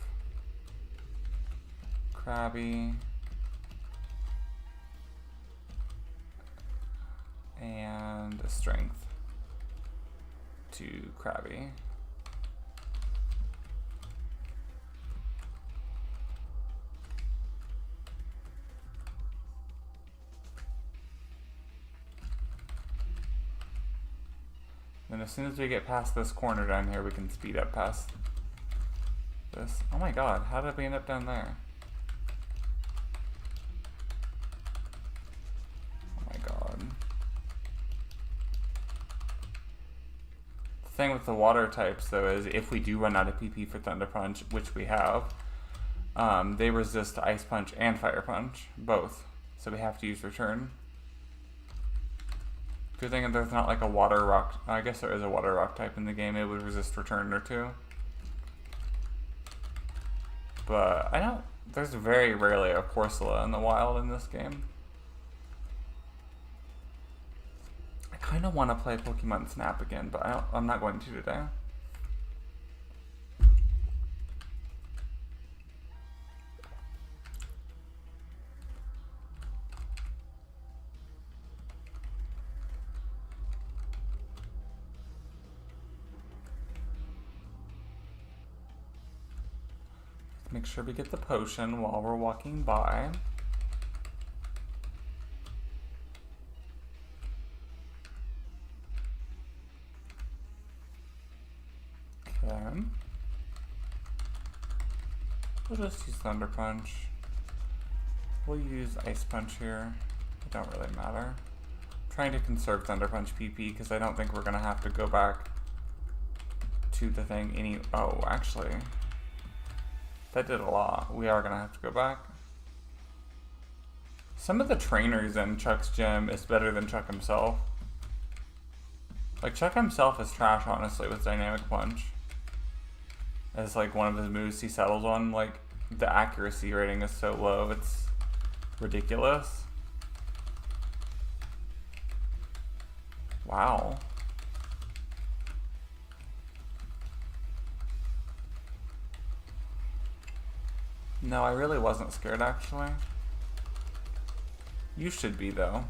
Krabby, and a Strength to Krabby. And as soon as we get past this corner down here, we can speed up past this. Oh my god, how did we end up down there? Oh my god. The thing with the water types, though, is if we do run out of PP for Thunder Punch, which we have, they resist Ice Punch and Fire Punch, both. So we have to use Return. Good thing there's not like a water rock. I guess there is a water rock type in the game. It would resist Return or two. But I don't. There's very rarely a Corsola in the wild in this game. I kind of want to play Pokemon Snap again, but I'm not going to today. Make sure we get the potion while we're walking by. Okay. We'll just use Thunder Punch. We'll use Ice Punch here. It don't really matter. I'm trying to conserve Thunder Punch PP because I don't think we're gonna have to go back to the thing any. Oh, actually. That did a lot. We are gonna have to go back. Some of the trainers in Chuck's gym is better than Chuck himself. Like, Chuck himself is trash, honestly, with Dynamic Punch. As, like, one of his moves he settles on. Like, the accuracy rating is so low, it's ridiculous. Wow. No, I really wasn't scared, actually. You should be, though.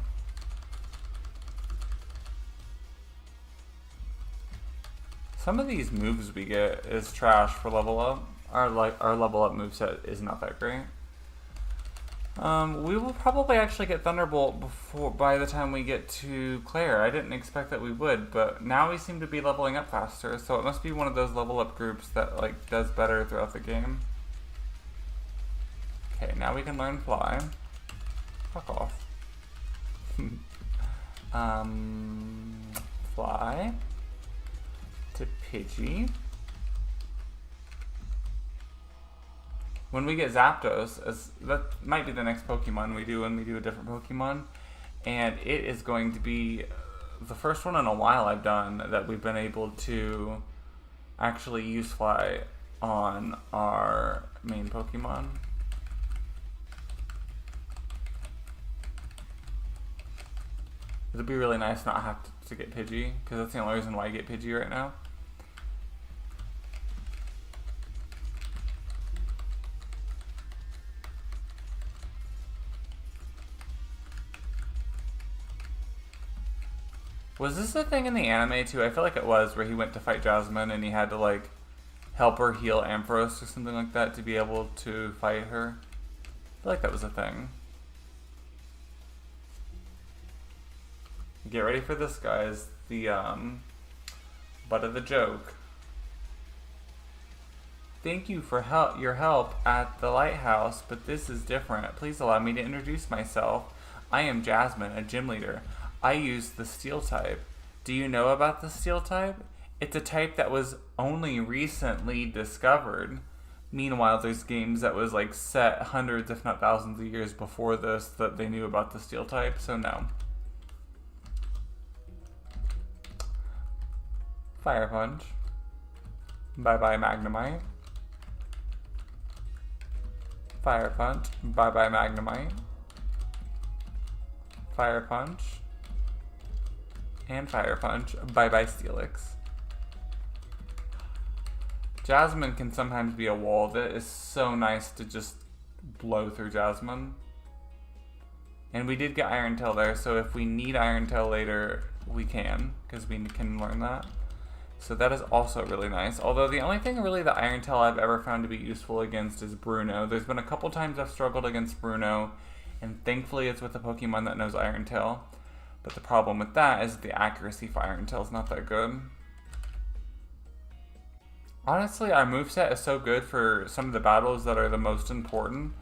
Some of these moves we get is trash for level up. Our level up moveset is not that great. We will probably actually get Thunderbolt by the time we get to Claire. I didn't expect that we would, but now we seem to be leveling up faster, so it must be one of those level up groups that like does better throughout the game. Okay, now we can learn Fly. Fuck off. Fly to Pidgey. When we get Zapdos, that might be the next Pokemon we do when we do a different Pokemon, and it is going to be the first one in a while I've done that we've been able to actually use Fly on our main Pokemon. It'd be really nice not have to get Pidgey, because that's the only reason why I get Pidgey right now. Was this a thing in the anime too? I feel like it was, where he went to fight Jasmine and he had to like help her heal Ampharos or something like that to be able to fight her. I feel like that was a thing. Get ready for this, guys. The butt of the joke. Thank you for your help at the lighthouse, but this is different. Please allow me to introduce myself. I am Jasmine, a gym leader. I use the Steel type. Do you know about the Steel type? It's a type that was only recently discovered. Meanwhile, there's games that was like set hundreds, if not thousands of years before this that they knew about the Steel type, so no. Fire Punch. Bye-bye Magnemite. Fire Punch. Bye-bye Magnemite. Fire Punch. And Fire Punch. Bye-bye Steelix. Jasmine can sometimes be a wall. That is so nice to just blow through Jasmine. And we did get Iron Tail there, so if we need Iron Tail later, we can, because we can learn that. So that is also really nice. Although the only thing really that Iron Tail I've ever found to be useful against is Bruno. There's been a couple times I've struggled against Bruno, and thankfully it's with a Pokemon that knows Iron Tail. But the problem with that is the accuracy for Iron Tail is not that good. Honestly, our moveset is so good for some of the battles that are the most important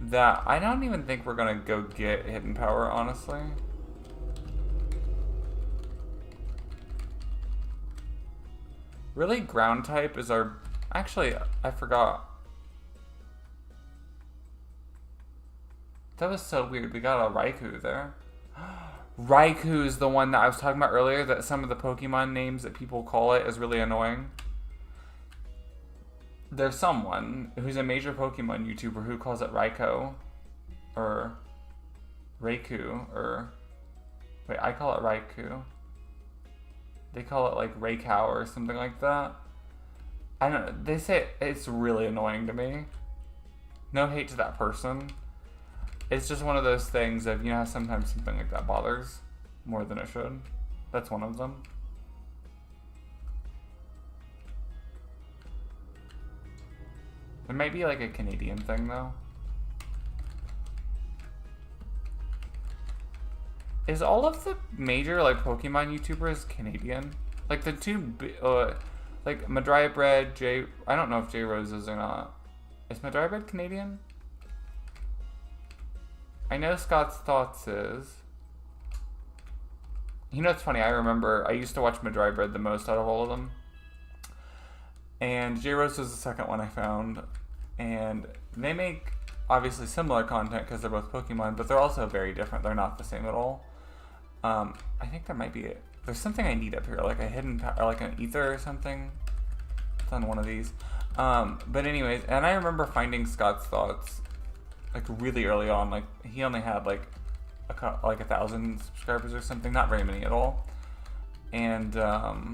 that I don't even think we're going to go get Hidden Power, honestly. Really, Ground type is our... Actually, I forgot. That was so weird. We got a Raikou there. Raikou is the one that I was talking about earlier, that some of the Pokemon names that people call it is really annoying. There's someone who's a major Pokemon YouTuber who calls it Raikou. Or Raikou. Or... Wait, I call it Raikou. They call it like Raikou or something like that. I don't know. They say it's really annoying to me. No hate to that person. It's just one of those things of, you know how sometimes something like that bothers more than it should. That's one of them. It might be like a Canadian thing though. Is all of the major like Pokemon YouTubers Canadian? Like the two, like Madrybread, I don't know if J Rose is or not. Is Madrybread Canadian? I know Scott's Thoughts is. You know, it's funny. I remember I used to watch Madrybread the most out of all of them, and J Rose was the second one I found. And they make obviously similar content because they're both Pokemon, but they're also very different. They're not the same at all. I think there might be there's something I need up here, like a hidden, or like an ether or something. It's on one of these. But anyways, and I remember finding Scott's Thoughts like really early on. Like he only had like 1,000 subscribers or something, not very many at all. And I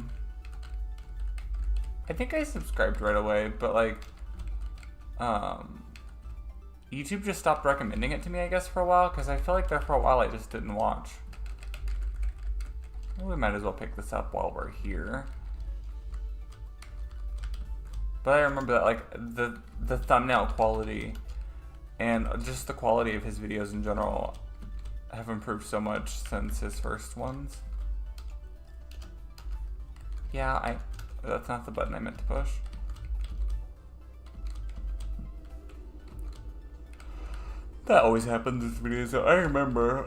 think I subscribed right away, but like YouTube just stopped recommending it to me, I guess, for a while, because I feel like there for a while I just didn't watch. Well, we might as well pick this up while we're here. But I remember that like the thumbnail quality and just the quality of his videos in general have improved so much since his first ones. Yeah, that's not the button I meant to push. That always happens with videos. So I remember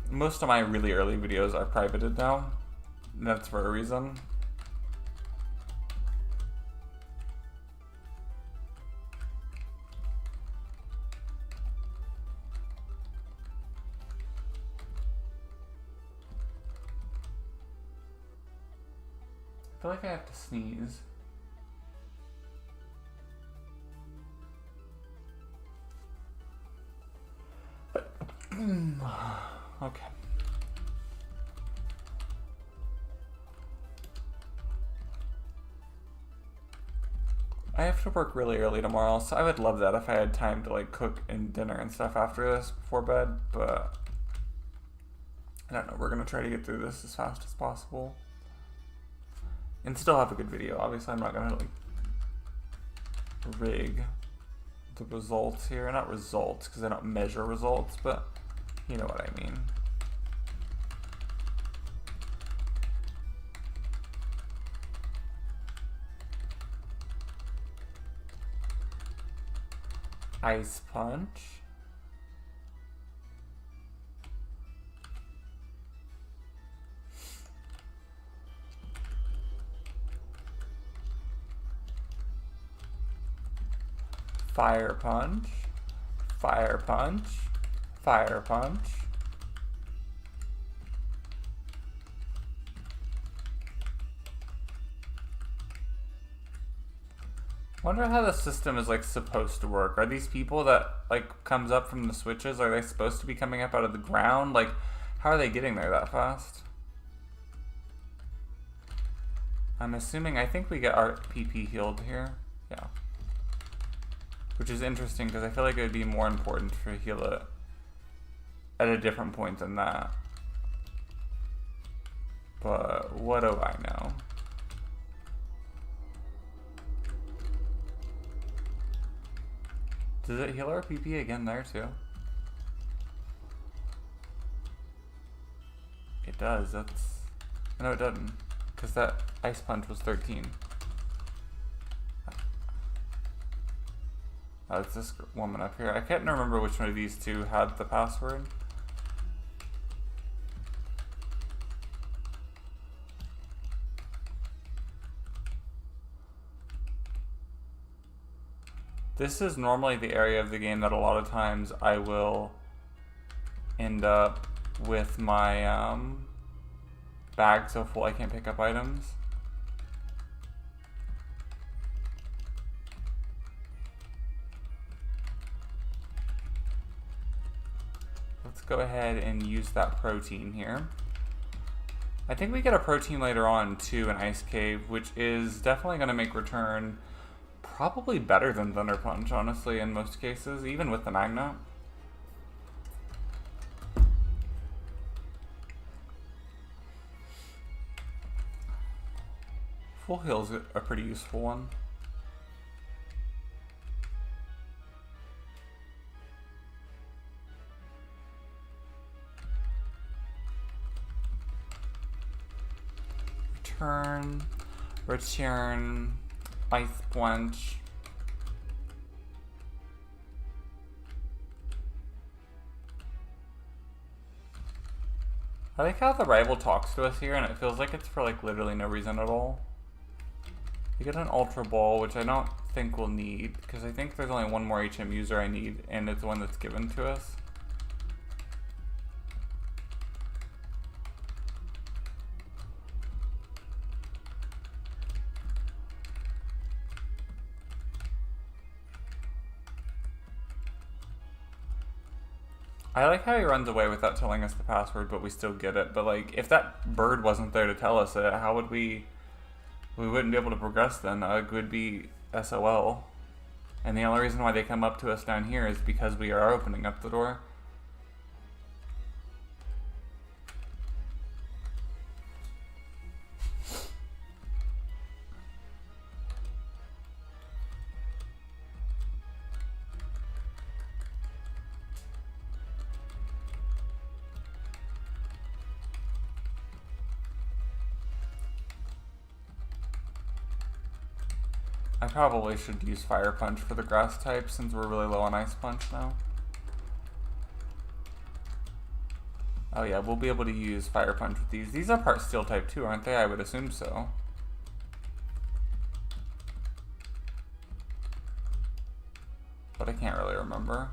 most of my really early videos are privated now. And that's for a reason. I feel like I have to sneeze. Okay. I have to work really early tomorrow, so I would love that if I had time to like cook and dinner and stuff after this before bed, but I don't know, we're gonna try to get through this as fast as possible. And still have a good video. Obviously I'm not gonna like rig the results here. Not results, because I don't measure results, but you know what I mean. Ice punch. Fire punch. Fire punch. Fire punch. Wonder how the system is like supposed to work. Are these people that like comes up from the switches, are they supposed to be coming up out of the ground? Like, how are they getting there that fast? I'm assuming, I think we get our PP healed here. Yeah. Which is interesting because I feel like it would be more important to heal it at a different point than that. But what do I know? Does it heal our PP again there too? It does, that's... No, it doesn't. Because that ice punch was 13. Oh, it's this woman up here. I can't remember which one of these two had the password. This is normally the area of the game that a lot of times I will end up with my bag so full I can't pick up items. Let's go ahead and use that protein here. I think we get a protein later on too, an ice cave, which is definitely going to make return probably better than Thunder Punch, honestly, in most cases, even with the magnet. Full heal's a pretty useful one. Return, ice punch. I like how the rival talks to us here and it feels like it's for like literally no reason at all. We get an Ultra Ball, which I don't think we'll need, because I think there's only one more HM user I need, and it's one that's given to us. I like how he runs away without telling us the password, but we still get it. But like, if that bird wasn't there to tell us it, how would we wouldn't be able to progress then. It would be SOL. And the only reason why they come up to us down here is because we are opening up the door. I probably should use Fire Punch for the grass type since we're really low on Ice Punch now. Oh yeah, we'll be able to use Fire Punch with these. These are part Steel type too, aren't they? I would assume so. But I can't really remember.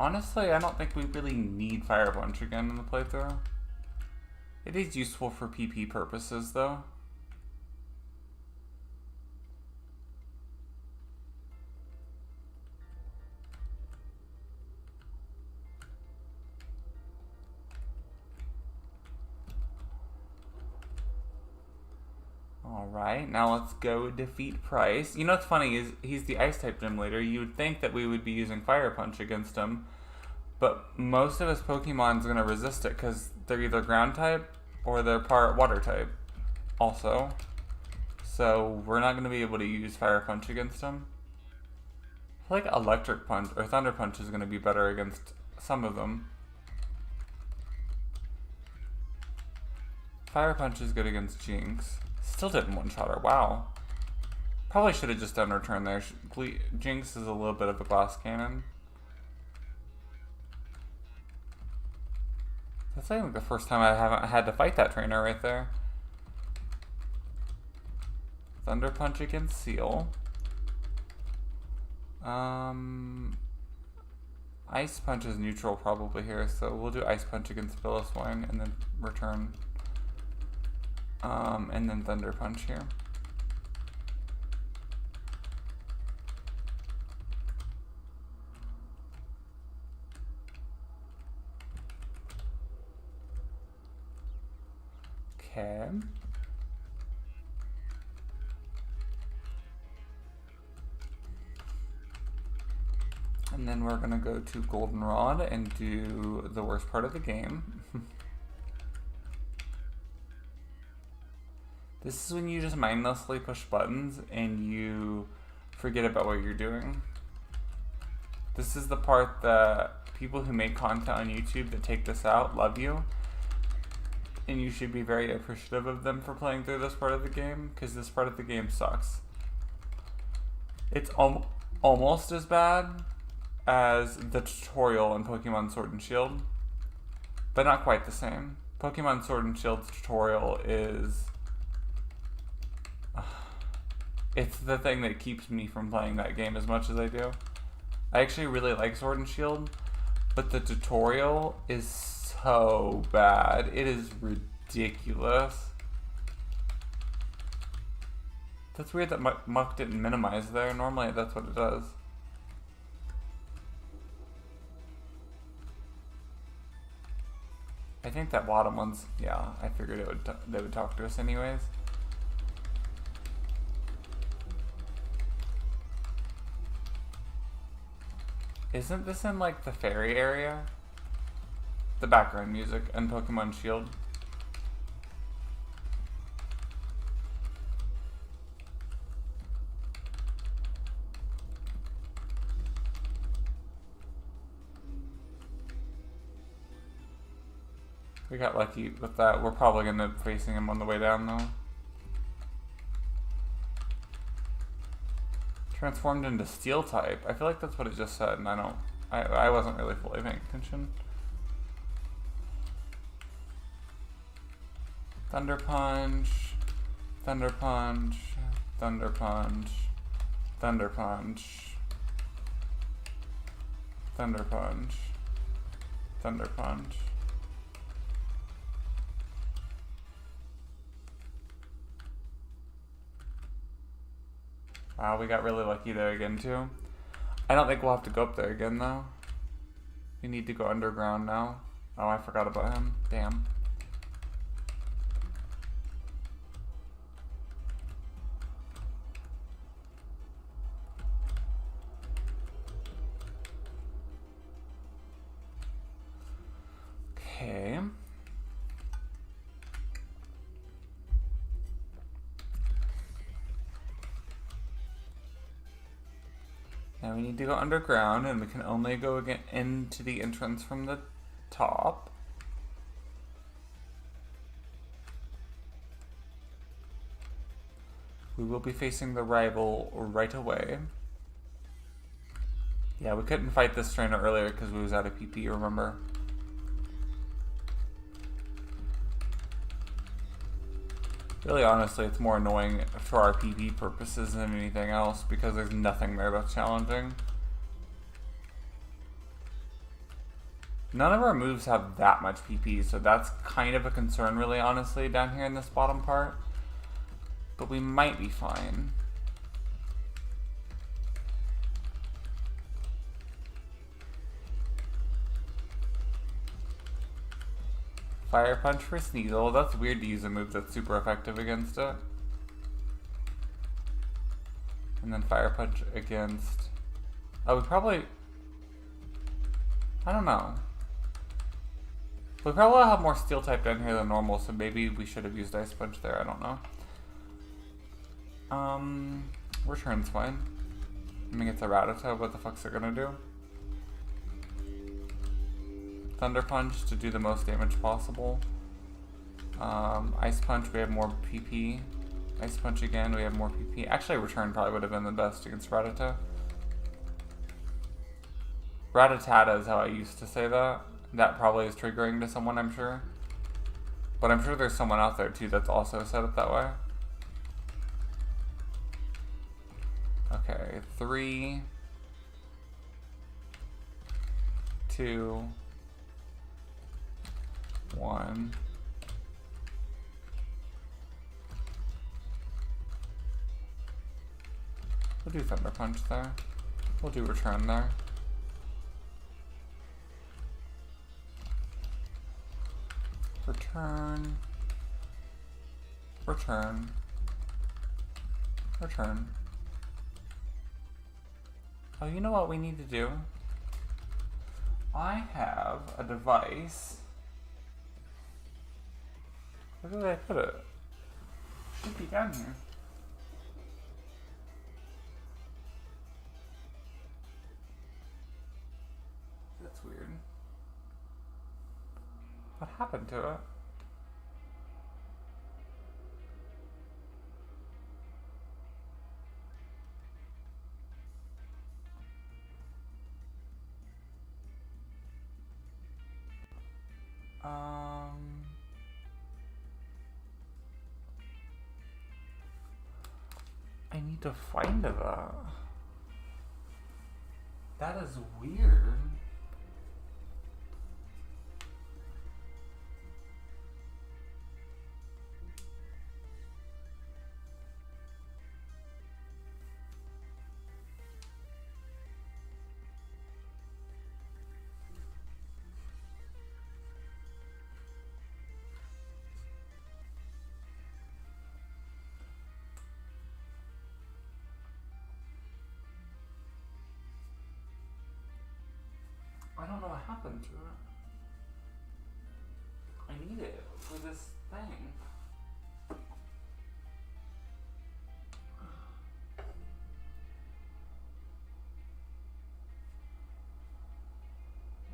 Honestly, I don't think we really need Fire Punch again in the playthrough. It is useful for PP purposes, though. Alright, now let's go defeat Price. You know what's funny is he's the Ice-type gym leader. You would think that we would be using Fire Punch against him, but most of his Pokemon's going to resist it because they're either Ground-type or they're part Water-type also. So we're not going to be able to use Fire Punch against him. I feel like Electric Punch or Thunder Punch is going to be better against some of them. Fire Punch is good against Jinx. Still didn't one-shot her. Wow. Probably should have just done return there. Jinx is a little bit of a glass cannon. That's like the first time I haven't had to fight that trainer right there. Thunder Punch against Seal. Ice Punch is neutral probably here, so we'll do Ice Punch against Pilliswine and then return. And then Thunder Punch here. Okay. And then we're gonna go to Goldenrod and do the worst part of the game. This is when you just mindlessly push buttons and you forget about what you're doing. This is the part that people who make content on YouTube that take this out love you. And you should be very appreciative of them for playing through this part of the game, because this part of the game sucks. It's almost as bad as the tutorial in Pokemon Sword and Shield, but not quite the same. Pokemon Sword and Shield's tutorial is... it's the thing that keeps me from playing that game as much as I do. I actually really like Sword and Shield, but the tutorial is so bad. It is ridiculous. That's weird that Muck didn't minimize there. Normally that's what it does. I think that bottom one's, yeah, I figured they would talk to us anyways. Isn't this in like the fairy area? The background music in Pokemon Shield. We got lucky with that. We're probably going to end up facing him on the way down though. Transformed into Steel type. I feel like that's what it just said, and I wasn't really fully paying attention. Thunder Punch, Thunder Punch, Thunder Punch, Thunder Punch, Thunder Punch, Thunder Punch. Wow, we got really lucky there again too. I don't think we'll have to go up there again though. We need to go underground now. Oh, I forgot about him. Damn. Okay. Now we need to go underground, and we can only go again into the entrance from the top. We will be facing the rival right away. Yeah, we couldn't fight this trainer earlier because we was out of PP, remember? Really, honestly, it's more annoying for our PP purposes than anything else because there's nothing there that's challenging. None of our moves have that much PP, so that's kind of a concern, really, honestly, down here in this bottom part. But we might be fine. Fire Punch for Sneasel. That's weird to use a move that's super effective against it. And then Fire Punch against... Oh, we probably... I don't know. We probably have more Steel type down here than normal, so maybe we should have used Ice Punch there. I don't know. Return's fine. I mean, it's a Rattata. What the fuck's it gonna do? Thunder Punch to do the most damage possible. Ice Punch, we have more PP. Ice Punch again, we have more PP. Actually, Return probably would have been the best against Rattata. Rattata is how I used to say that. That probably is triggering to someone, I'm sure. But I'm sure there's someone out there too that's also said it that way. Okay, 3, 2, 1. We'll do Thunder Punch there. We'll do Return there. Return. Return. Return. Oh, you know what we need to do? I have a device. Where did I put it? Should be down here. That's weird. What happened to it? I need to find that. That is weird. I don't know what happened to it. I need it for this thing.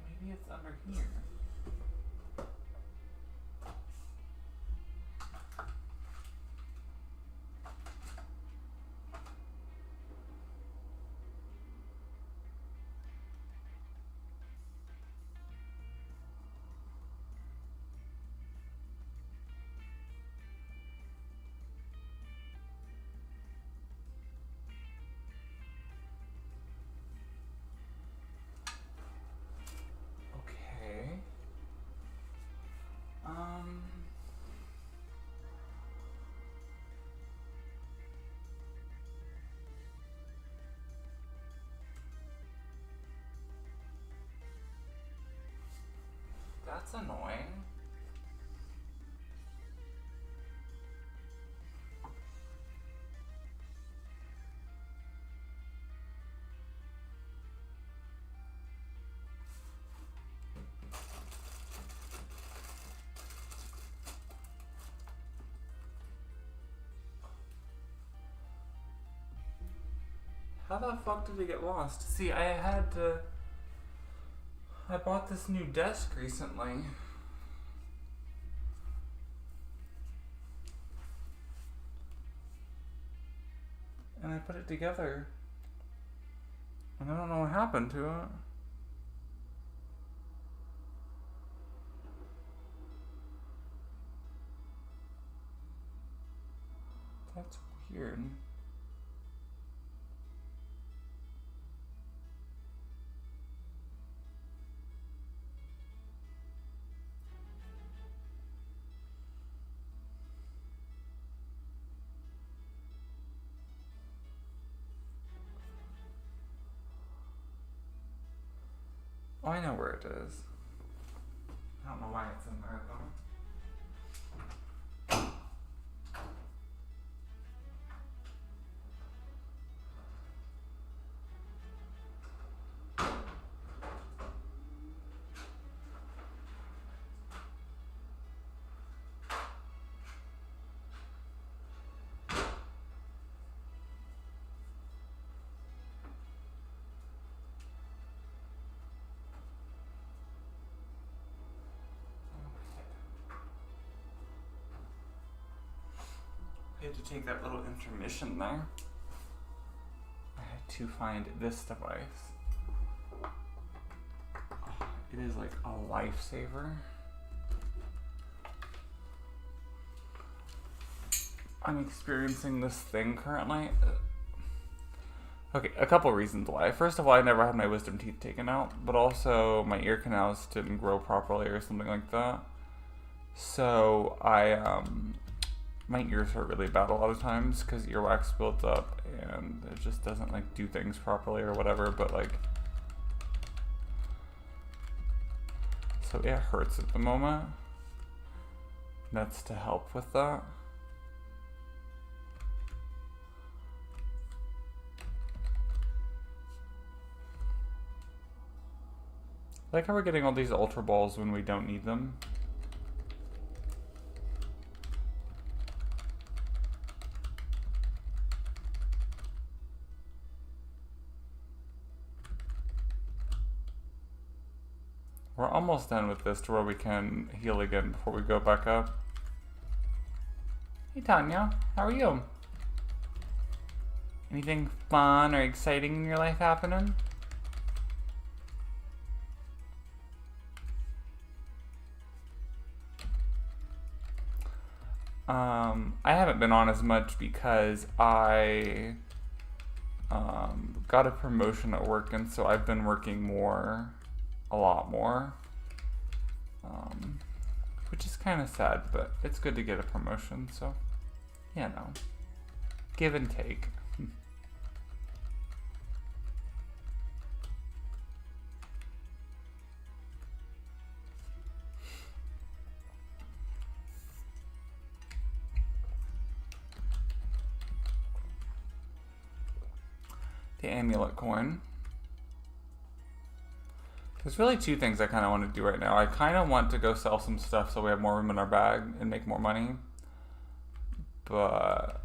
Maybe it's under here. Okay. That's annoying. How the fuck did it get lost? See, I bought this new desk recently. And I put it together. And I don't know what happened to it. That's weird. Oh, I know where it is. I don't know why it's in there though. I had to take that little intermission there. I had to find this device. Oh, it is like a lifesaver. I'm experiencing this thing currently. Okay, a couple reasons why. First of all, I never had my wisdom teeth taken out, but also my ear canals didn't grow properly or something like that. So my ears hurt really bad a lot of times because earwax builds up and it just doesn't like do things properly or whatever, but like, so it hurts at the moment. That's to help with that. I like how we're getting all these Ultra Balls when we don't need them. We're almost done with this to where we can heal again before we go back up. Hey Tanya, how are you? Anything fun or exciting in your life happening? I haven't been on as much because I got a promotion at work, and so I've been working a lot more, which is kind of sad, but it's good to get a promotion, so, you know, give and take. The amulet coin. There's really two things I kind of want to do right now. I kind of want to go sell some stuff so we have more room in our bag and make more money. But,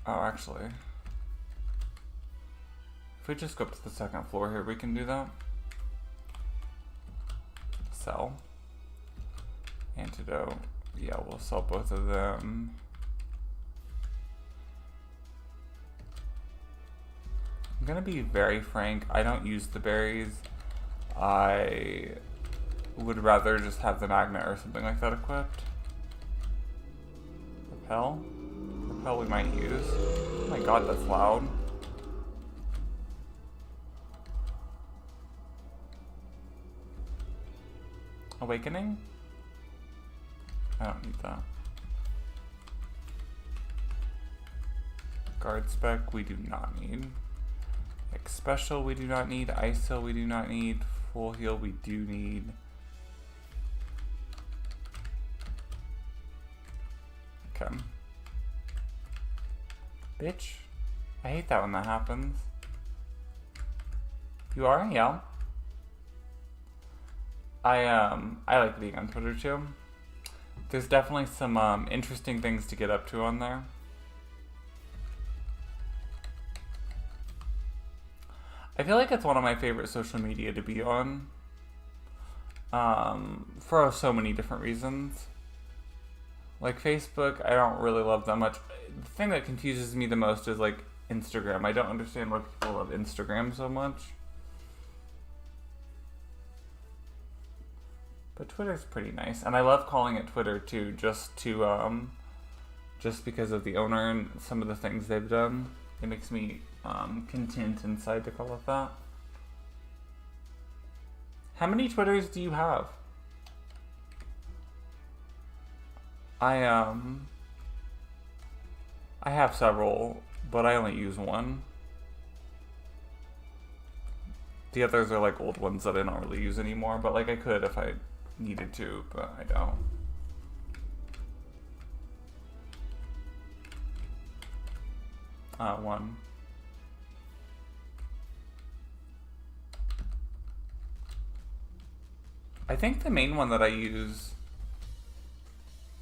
oh, actually, if we just go up to the second floor here, we can do that. Sell. Antidote. Yeah, we'll sell both of them. I'm gonna be very frank, I don't use the berries. I would rather just have the magnet or something like that equipped. Repel? Repel we might use. Oh my god, that's loud. Awakening? I don't need that. Guard spec we do not need. X special we do not need. Ice heal we do not need. Full heal we do need. Okay. Bitch. I hate that when that happens. You are? Yeah. I like being on Twitter too. There's definitely some interesting things to get up to on there. I feel like it's one of my favorite social media to be on. For so many different reasons. Like Facebook, I don't really love that much. The thing that confuses me the most is like Instagram. I don't understand why people love Instagram so much. But Twitter's pretty nice. And I love calling it Twitter too, just because of the owner and some of the things they've done. It makes me content inside to call it that. How many Twitters do you have? I have several, but I only use one. The others are like old ones that I don't really use anymore, but like I could if I needed to, but I don't. One. I think the main one that I use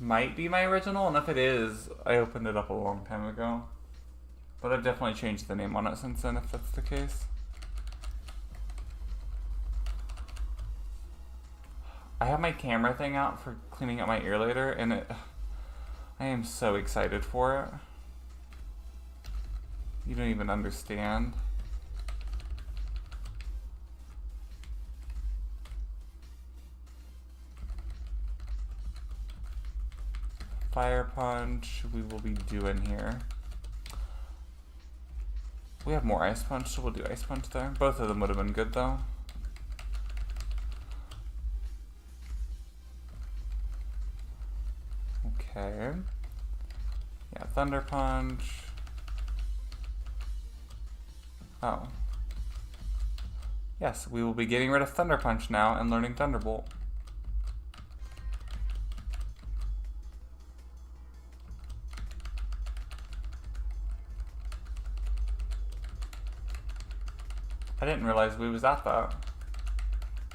might be my original, and if it is, I opened it up a long time ago. But I've definitely changed the name on it since then, if that's the case. I have my camera thing out for cleaning up my ear later, and I am so excited for it. You don't even understand. Fire punch, we will be doing here. We have more ice punch, so we'll do ice punch there. Both of them would have been good though. Okay. Yeah, thunder punch. Oh. Yes, we will be getting rid of thunder punch now and learning thunderbolt. I didn't realize we was at that.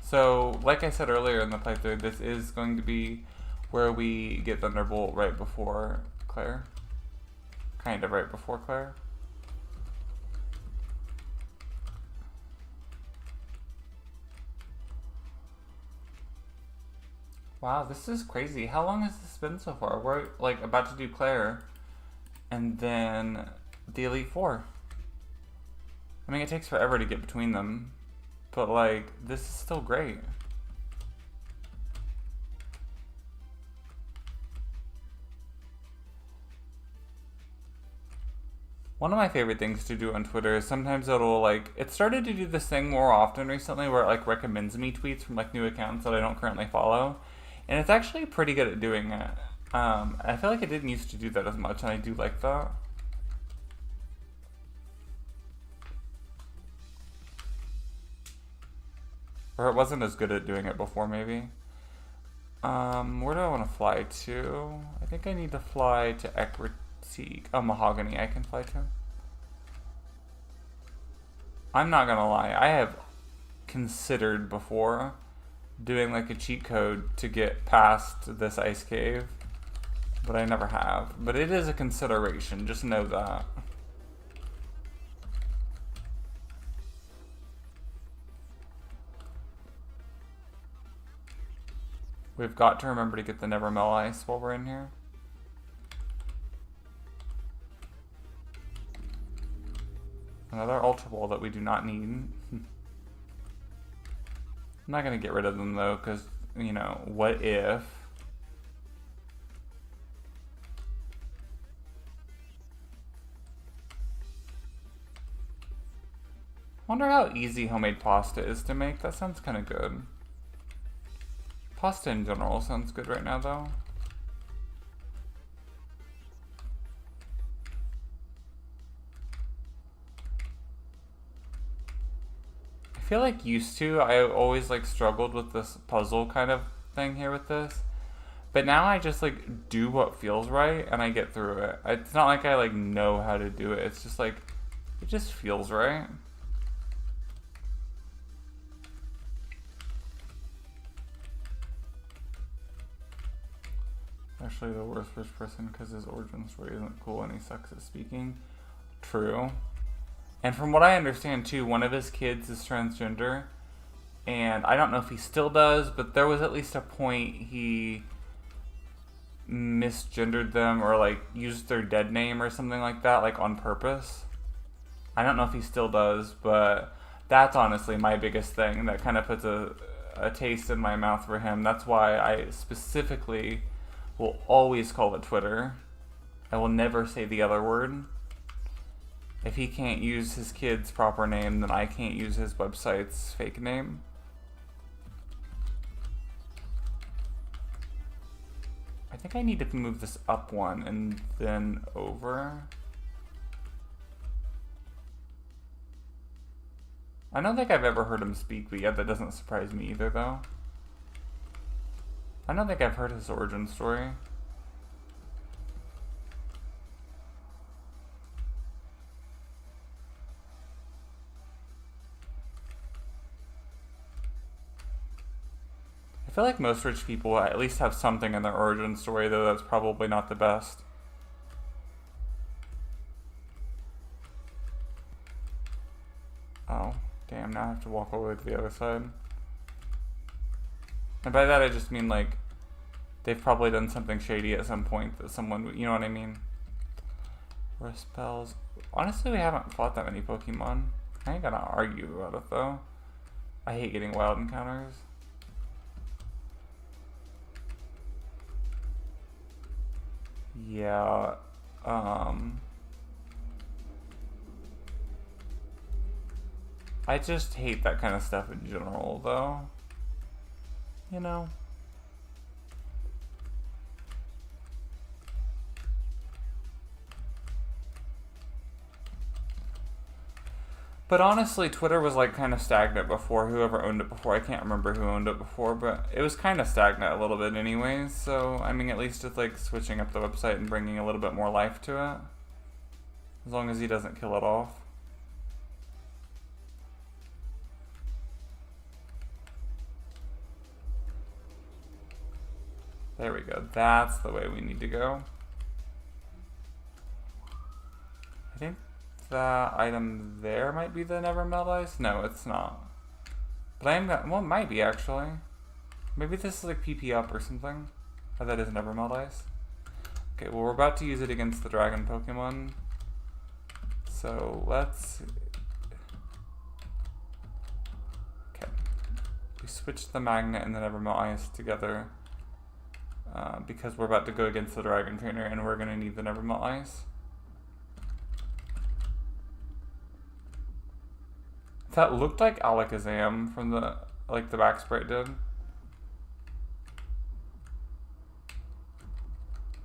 So, like I said earlier in the playthrough, this is going to be where we get Thunderbolt right before Claire. Kind of right before Claire. Wow, this is crazy. How long has this been so far? We're like about to do Claire and then the Elite Four. I mean, it takes forever to get between them, but like, this is still great. One of my favorite things to do on Twitter is sometimes it'll like, it started to do this thing more often recently where it like recommends me tweets from like new accounts that I don't currently follow. And it's actually pretty good at doing it. I feel like it didn't used to do that as much, and I do like that. Or it wasn't as good at doing it before, maybe. Where do I want to fly to? I think I need to fly to Equity. Oh, Mahogany I can fly to. I'm not gonna lie, I have considered before doing like a cheat code to get past this ice cave, but I never have. But it is a consideration, just know that. We've got to remember to get the Never Melt Ice while we're in here. Another Ultra Ball that we do not need. I'm not going to get rid of them though, because, you know, what if? Wonder how easy homemade pasta is to make. That sounds kind of good. Pasta in general sounds good right now, though. I feel like I always like struggled with this puzzle kind of thing here with this. But now I just like do what feels right and I get through it. It's not like I like know how to do it. It's just like it just feels right. Actually, the worst first person because his origin story isn't cool and he sucks at speaking. True. And from what I understand too, one of his kids is transgender. And I don't know if he still does, but there was at least a point he misgendered them or like used their dead name or something like that, like on purpose. I don't know if he still does, but that's honestly my biggest thing that kind of puts a taste in my mouth for him. That's why I specifically will always call it Twitter. I will never say the other word. If he can't use his kid's proper name, then I can't use his website's fake name. I think I need to move this up one and then over. I don't think I've ever heard him speak, but yet that doesn't surprise me either, though. I don't think I've heard his origin story. I feel like most rich people at least have something in their origin story, though that's probably not the best. Oh, damn, now I have to walk all the way to the other side. And by that I just mean like, they've probably done something shady at some point that someone, you know what I mean? Or spells. Honestly, we haven't fought that many Pokemon. I ain't gonna argue about it though. I hate getting wild encounters. Yeah, I just hate that kind of stuff in general, though. You know? But honestly, Twitter was like kind of stagnant before. Whoever owned it before, I can't remember who owned it before, but it was kind of stagnant a little bit anyways. So, I mean, at least it's like switching up the website and bringing a little bit more life to it. As long as he doesn't kill it off. There we go. That's the way we need to go. I think that item there might be the Never Melt Ice. No, it's not. But I am gonna, well, it might be actually. Maybe this is like PP up or something. Oh, that is Never Melt Ice. Okay, well, we're about to use it against the dragon Pokemon. So let's. Okay. We switched the magnet and the Never Melt Ice together. Because we're about to go against the Dragon Trainer and we're going to need the Never Melt Ice. That looked like Alakazam from the, like the back sprite did.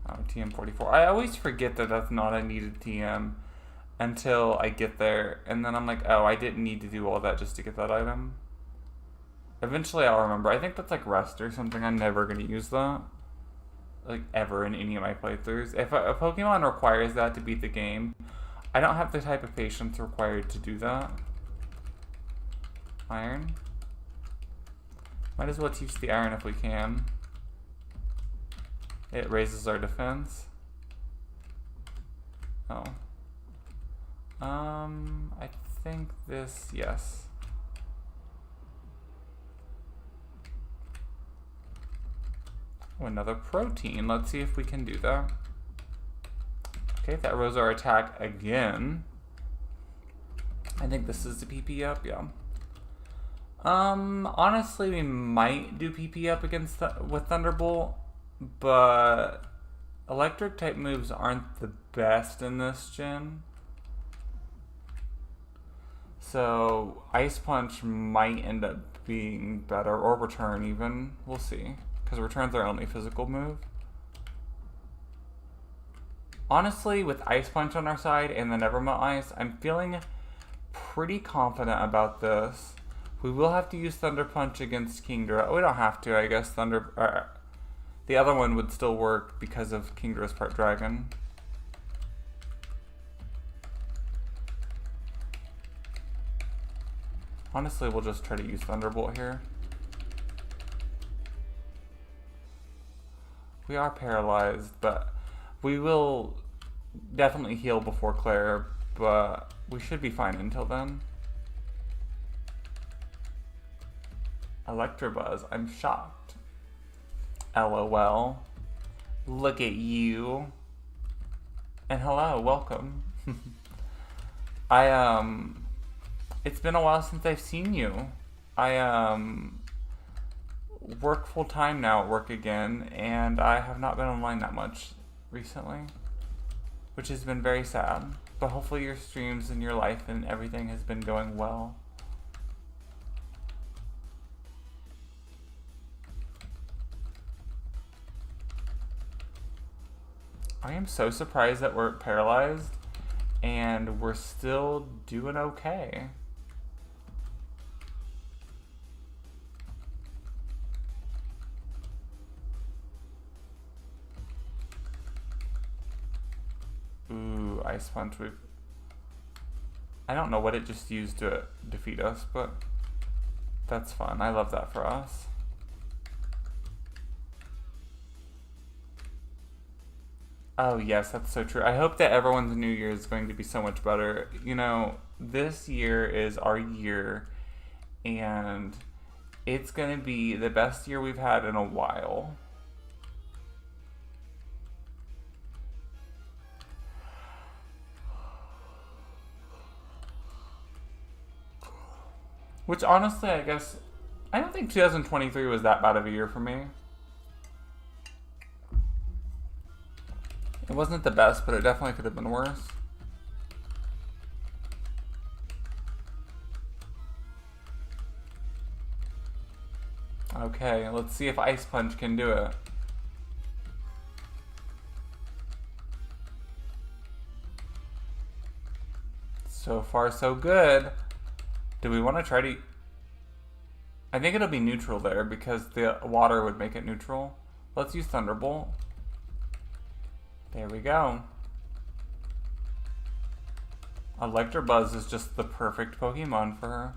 Oh, TM44. I always forget that that's not a needed TM until I get there. And then I'm like, oh, I didn't need to do all that just to get that item. Eventually I'll remember. I think that's like Rest or something. I'm never going to use that. Like ever in any of my playthroughs. If a Pokemon requires that to beat the game, I don't have the type of patience required to do that. Iron. Might as well teach the Iron if we can. It raises our defense. Oh. I think this, yes. Oh, another protein. Let's see if we can do that. Okay, that rose our attack again. I think this is the PP up, yeah. Honestly, we might do PP up against with Thunderbolt, but electric type moves aren't the best in this gen. So Ice Punch might end up being better, or Return even. We'll see. Because Return's our only physical move. Honestly, with Ice Punch on our side and the Never Melt Ice, I'm feeling pretty confident about this. We will have to use Thunder Punch against Kingdra. We don't have to, I guess. The other one would still work because of Kingdra's part dragon. Honestly, we'll just try to use Thunderbolt here. We are paralyzed, but we will definitely heal before Claire, but we should be fine until then. Electrabuzz, I'm shocked. LOL. Look at you. And hello, welcome. It's been a while since I've seen you. I work full time now at work again, and I have not been online that much recently, which has been very sad. But hopefully your streams and your life and everything has been going well. I am so surprised that we're paralyzed and we're still doing okay. Ooh, Ice Punch. I don't know what it just used to defeat us, but that's fun. I love that for us. Oh yes, that's so true. I hope that everyone's New Year is going to be so much better. You know, this year is our year, and it's going to be the best year we've had in a while. Which honestly, I guess, I don't think 2023 was that bad of a year for me. It wasn't the best, but it definitely could have been worse. Okay, let's see if Ice Punch can do it. So far, so good. Do we want to try to... I think it'll be neutral there because the water would make it neutral. Let's use Thunderbolt. There we go. Electrabuzz is just the perfect Pokemon for her.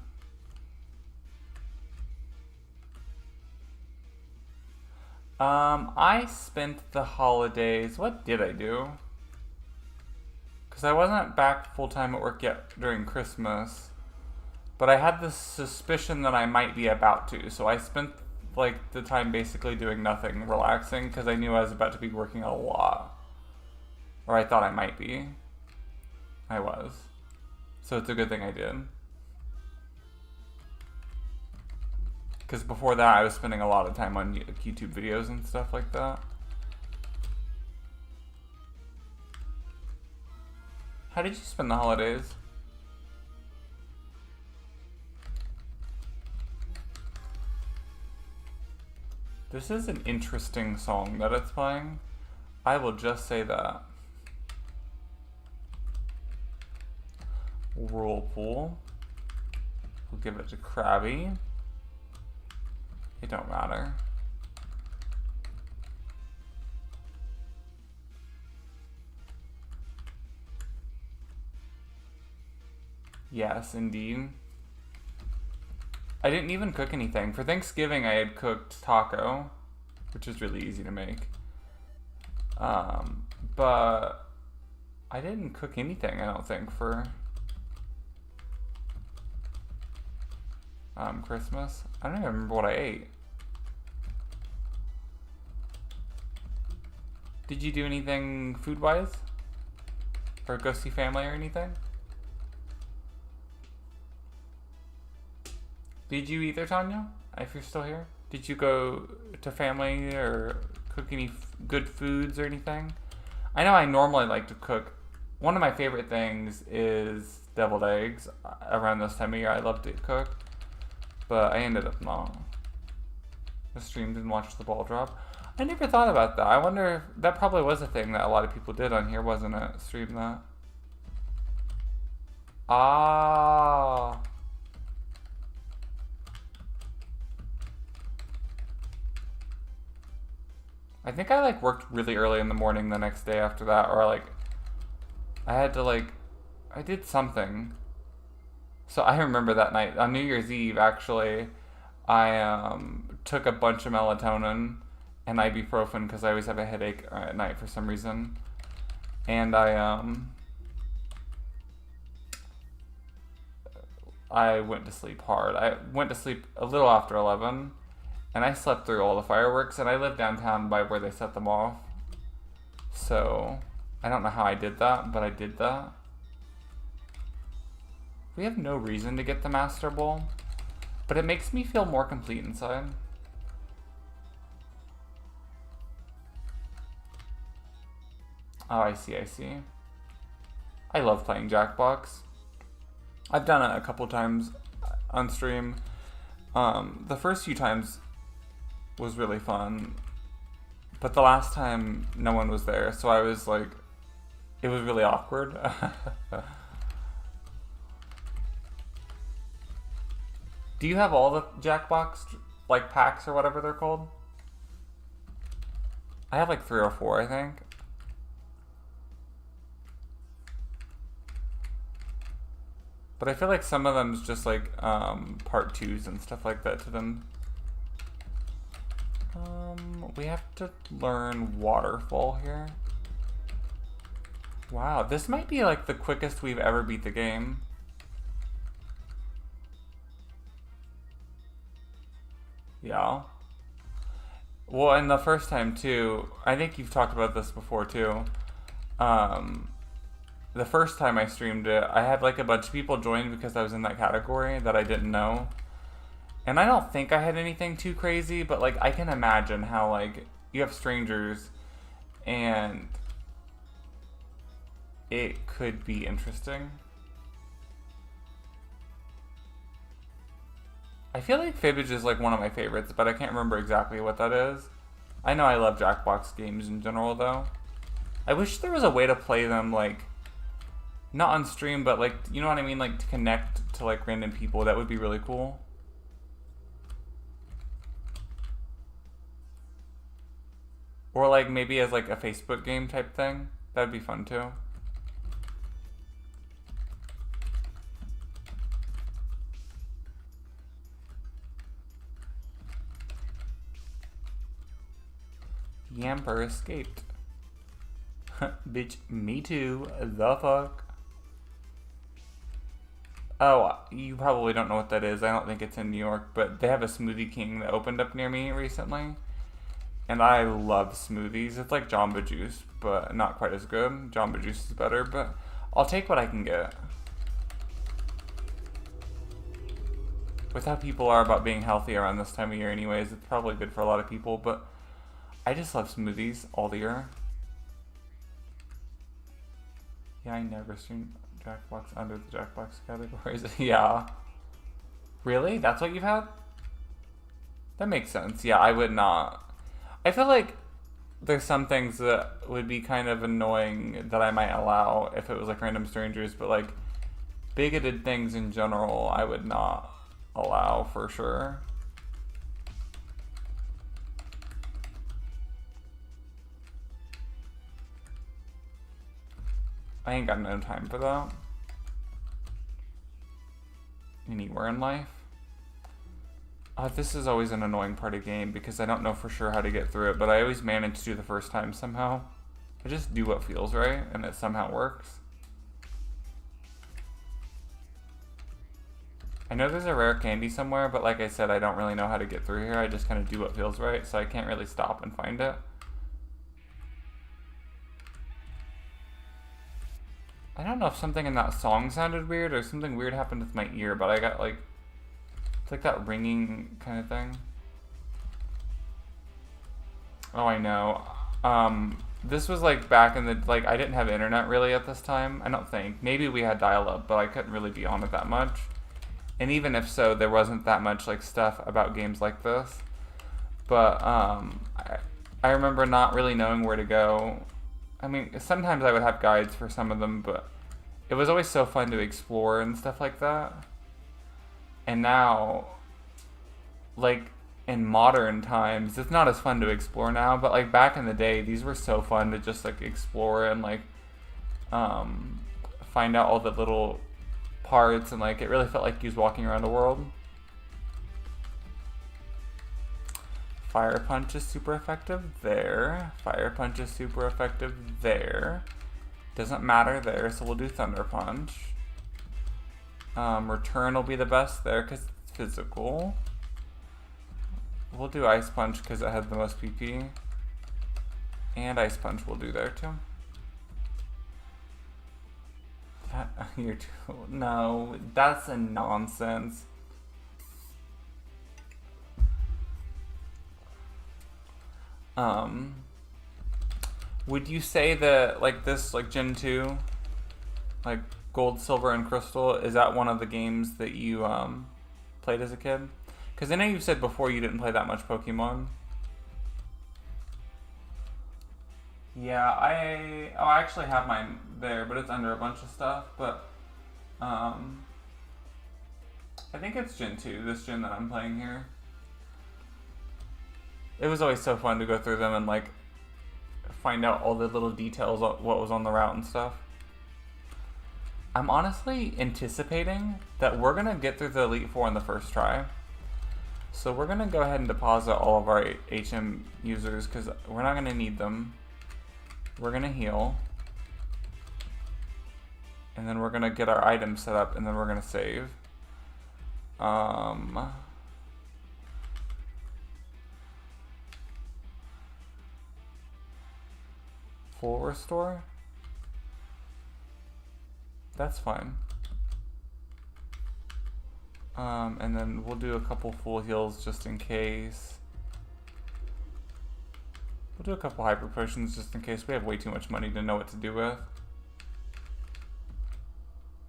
I spent the holidays... What did I do? Because I wasn't back full-time at work yet during Christmas. But I had the suspicion that I might be about to. So I spent like the time basically doing nothing, relaxing, because I knew I was about to be working a lot. Or I thought I might be. I was. So it's a good thing I did. Because before that, I was spending a lot of time on YouTube videos and stuff like that. How did you spend the holidays? This is an interesting song that it's playing. I will just say that. Whirlpool. We'll give it to Krabby. It don't matter. Yes, indeed. I didn't even cook anything. For Thanksgiving, I had cooked taco, which is really easy to make. But I didn't cook anything, I don't think, for Christmas. I don't even remember what I ate. Did you do anything food-wise? Or go see family or anything? Did you either, Tanya? If you're still here? Did you go to family or cook any good foods or anything? I know I normally like to cook. One of my favorite things is deviled eggs. Around this time of year, I love to cook. But I ended up not. I streamed and watched the ball drop. I never thought about that. I wonder if that probably was a thing that a lot of people did on here, wasn't it? Stream that. Ah. I think I like worked really early in the morning the next day after that, or like I had to like I did something. So I remember that night on New Year's Eve actually, I took a bunch of melatonin and ibuprofen because I always have a headache at night for some reason, and I went to sleep hard. I went to sleep a little after 11, and I slept through all the fireworks, and I live downtown by where they set them off. So, I don't know how I did that, but I did that. We have no reason to get the Master Ball, but it makes me feel more complete inside. Oh, I see. I love playing Jackbox. I've done it a couple times on stream. The first few times was really fun, but the last time no one was there, so I was like, it was really awkward. Do you have all the Jackbox like packs or whatever they're called? I have like 3 or 4, I think. But I feel like some of them's just like part 2s and stuff like that to them. We have to learn Waterfall here. Wow, this might be like the quickest we've ever beat the game. Yeah. Well, and the first time too, I think you've talked about this before too. The first time I streamed it, I had like a bunch of people join because I was in that category that I didn't know. And I don't think I had anything too crazy, but like I can imagine how like you have strangers and it could be interesting. I feel like Fibbage is like one of my favorites, but I can't remember exactly what that is. I know I love Jackbox games in general though. I wish there was a way to play them like not on stream, but like, you know what I mean? Like to connect to like random people. That would be really cool. Or like maybe as like a Facebook game type thing. That would be fun too. Yamper escaped. Bitch, me too. The fuck? Oh, you probably don't know what that is. I don't think it's in New York, but they have a Smoothie King that opened up near me recently. And I love smoothies. It's like Jamba Juice, but not quite as good. Jamba Juice is better, but I'll take what I can get. With how people are about being healthy around this time of year anyways, it's probably good for a lot of people, but I just love smoothies all the year. Yeah, I never streamed Jackbox under the Jackbox categories. Yeah. Really? That's what you've had? That makes sense. Yeah, I would not. I feel like there's some things that would be kind of annoying that I might allow if it was like random strangers, but like bigoted things in general, I would not allow for sure. I ain't got no time for that. Anywhere in life. This is always an annoying part of game because I don't know for sure how to get through it, but I always manage to the first time somehow. I just do what feels right, and it somehow works. I know there's a rare candy somewhere, but like I said, I don't really know how to get through here. I just kind of do what feels right, so I can't really stop and find it. I don't know if something in that song sounded weird or something weird happened with my ear, but I got like, it's like that ringing kind of thing. Oh, I know. This was like back in the, like I didn't have internet really at this time, I don't think. Maybe we had dial-up, but I couldn't really be on it that much. And even if so, there wasn't that much like stuff about games like this. But I remember not really knowing where to go. I mean, sometimes I would have guides for some of them, but it was always so fun to explore and stuff like that. And now, like, in modern times, it's not as fun to explore now, but like back in the day, these were so fun to just like explore and like find out all the little parts, and like it really felt like you was walking around the world. Fire Punch is super effective there. Fire Punch is super effective there. Doesn't matter there, so we'll do Thunder Punch. Return will be the best there because it's physical. We'll do Ice Punch because it had the most PP. And Ice Punch we'll do there too. You're too, no, that's a nonsense. Would you say that like this, like Gen 2, like Gold, Silver, and Crystal, is that one of the games that you played as a kid? Because I know you've said before you didn't play that much Pokemon. Yeah, I actually have mine there, but it's under a bunch of stuff. But I think it's Gen 2, this gen that I'm playing here. It was always so fun to go through them and like find out all the little details of what was on the route and stuff. I'm honestly anticipating that we're gonna get through the Elite Four in the first try. So we're gonna go ahead and deposit all of our HM users because we're not gonna need them. We're gonna heal. And then we're gonna get our items set up and then we're gonna save. Full restore? That's fine. And then we'll do a couple full heals just in case. We'll do a couple hyper potions just in case. We have way too much money to know what to do with.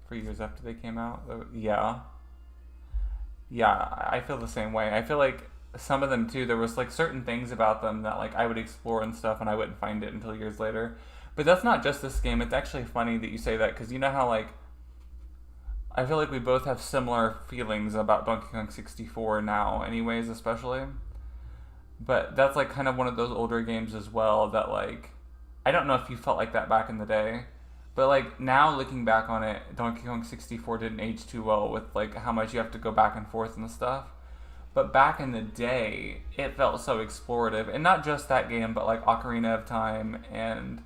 For years after they came out? Yeah. Yeah, I feel the same way. I feel like some of them too, there was like certain things about them that like I would explore and stuff and I wouldn't find it until years later. But that's not just this game. It's actually funny that you say that because you know how like I feel like we both have similar feelings about Donkey Kong 64 now anyways, especially. But that's like kind of one of those older games as well that like I don't know if you felt like that back in the day. But like now looking back on it, Donkey Kong 64 didn't age too well with like how much you have to go back and forth and stuff. But back in the day, it felt so explorative. And not just that game, but like Ocarina of Time. And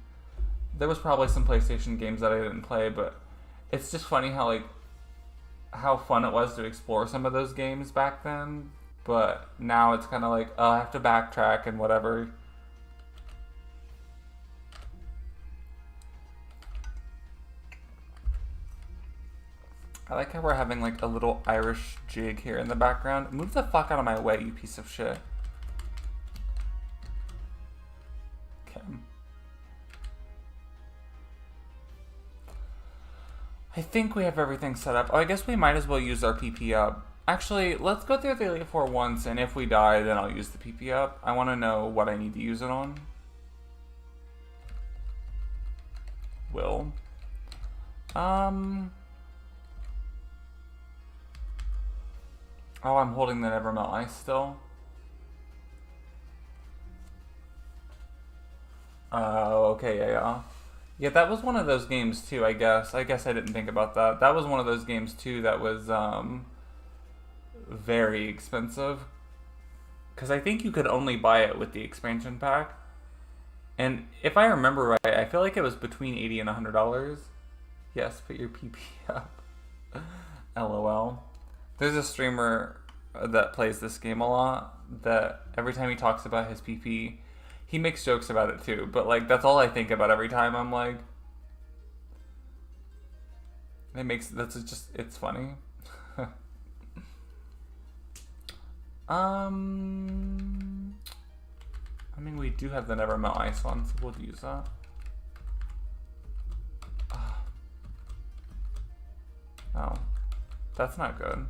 there was probably some PlayStation games that I didn't play. But it's just funny how like how fun it was to explore some of those games back then. But now it's kind of like, oh, I have to backtrack and whatever. I like how we're having like a little Irish jig here in the background. Move the fuck out of my way, you piece of shit. Okay. I think we have everything set up. Oh, I guess we might as well use our PP up. Actually, let's go through the Elite Four once, and if we die, then I'll use the PP up. I want to know what I need to use it on. Will. Oh, I'm holding the Nevermelt Ice still. Oh, okay, yeah. Yeah, that was one of those games too, I guess. I guess I didn't think about that. That was one of those games too that was very expensive. Because I think you could only buy it with the expansion pack. And if I remember right, I feel like it was between $80 and $100. Yes, put your PP up. LOL. There's a streamer that plays this game a lot that every time he talks about his PP, he makes jokes about it too. But like that's all I think about every time. I'm like, it's funny. I mean, we do have the Nevermelt Ice one, so we'll use that. Oh, that's not good.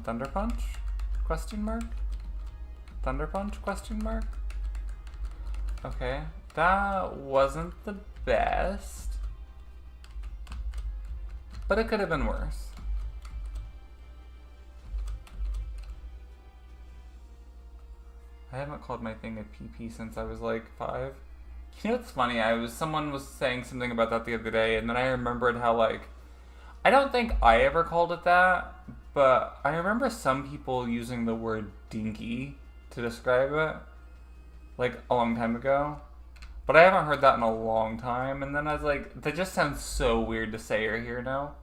Thunder Punch? Question mark? Thunder Punch? Question mark? Okay, that wasn't the best. But it could have been worse. I haven't called my thing a PP since I was like 5. You know what's funny? Someone was saying something about that the other day, and then I remembered how, like, I don't think I ever called it that, but I remember some people using the word dinky to describe it, like, a long time ago. But I haven't heard that in a long time, and then I was like, that just sounds so weird to say or hear now.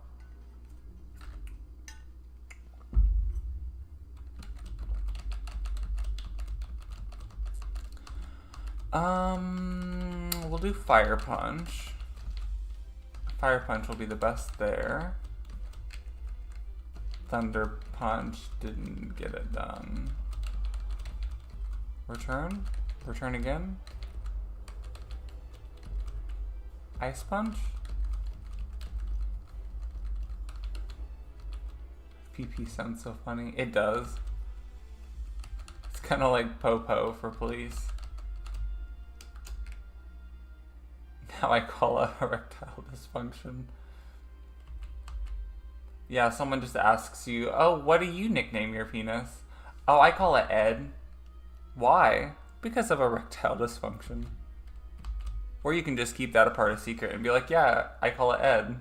We'll do Fire Punch. Fire Punch will be the best there. Thunder Punch didn't get it done. Return? Return again? Ice Punch? PP sounds so funny. It does. It's kind of like Popo for police. Now I call it erectile dysfunction. Yeah, someone just asks you, oh, what do you nickname your penis? Oh, I call it Ed. Why? Because of erectile dysfunction. Or you can just keep that a part of secret and be like, yeah, I call it Ed.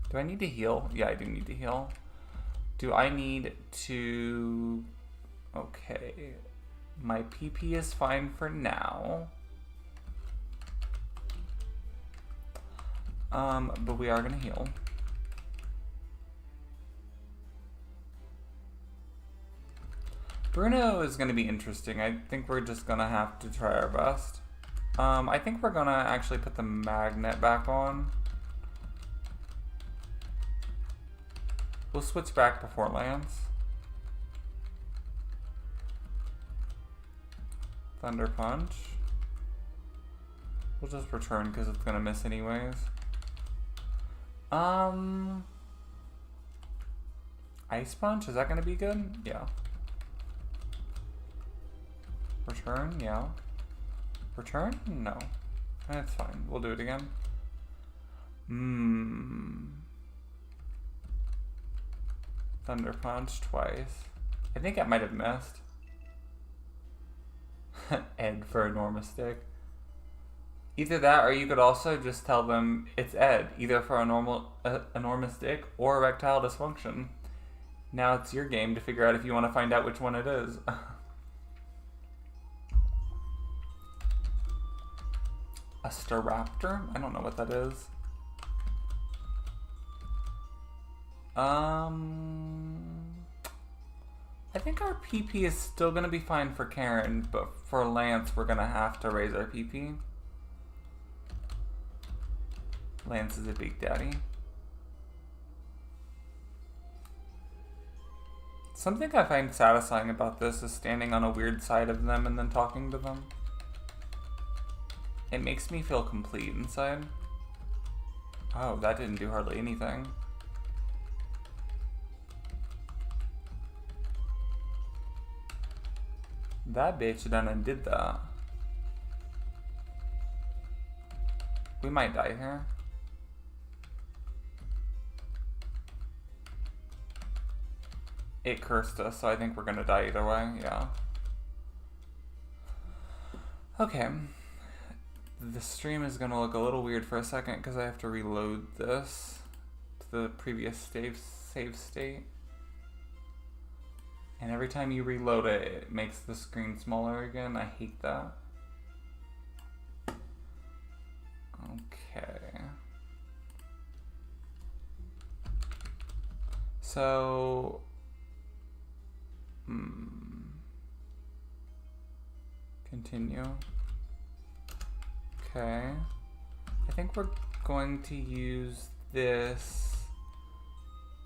Do I need to heal? Yeah, I do need to heal. Do I need to... Okay. My PP is fine for now. But we are gonna heal. Bruno is gonna be interesting. I think we're just gonna have to try our best. I think we're gonna actually put the magnet back on. We'll switch back before Lance. Thunder Punch. We'll just return because it's gonna miss anyways. Ice Punch, is that gonna be good? Yeah. Return, yeah. Return? No. That's fine. We'll do it again. Thunder Punch twice. I think I might have missed. Ed for enormous dick. Either that, or you could also just tell them it's Ed, either for enormous dick or erectile dysfunction. Now it's your game to figure out if you want to find out which one it is. A Staraptor? I don't know what that is. I think our PP is still going to be fine for Karen, but for Lance, we're going to have to raise our PP. Lance is a big daddy. Something I find satisfying about this is standing on a weird side of them and then talking to them. It makes me feel complete inside. Oh, that didn't do hardly anything. That bitch done and did that. We might die here. It cursed us, so I think we're gonna die either way, yeah. Okay. The stream is gonna look a little weird for a second because I have to reload this to the previous save state. And every time you reload it, it makes the screen smaller again. I hate that. Okay. So... Continue. Okay. I think we're going to use this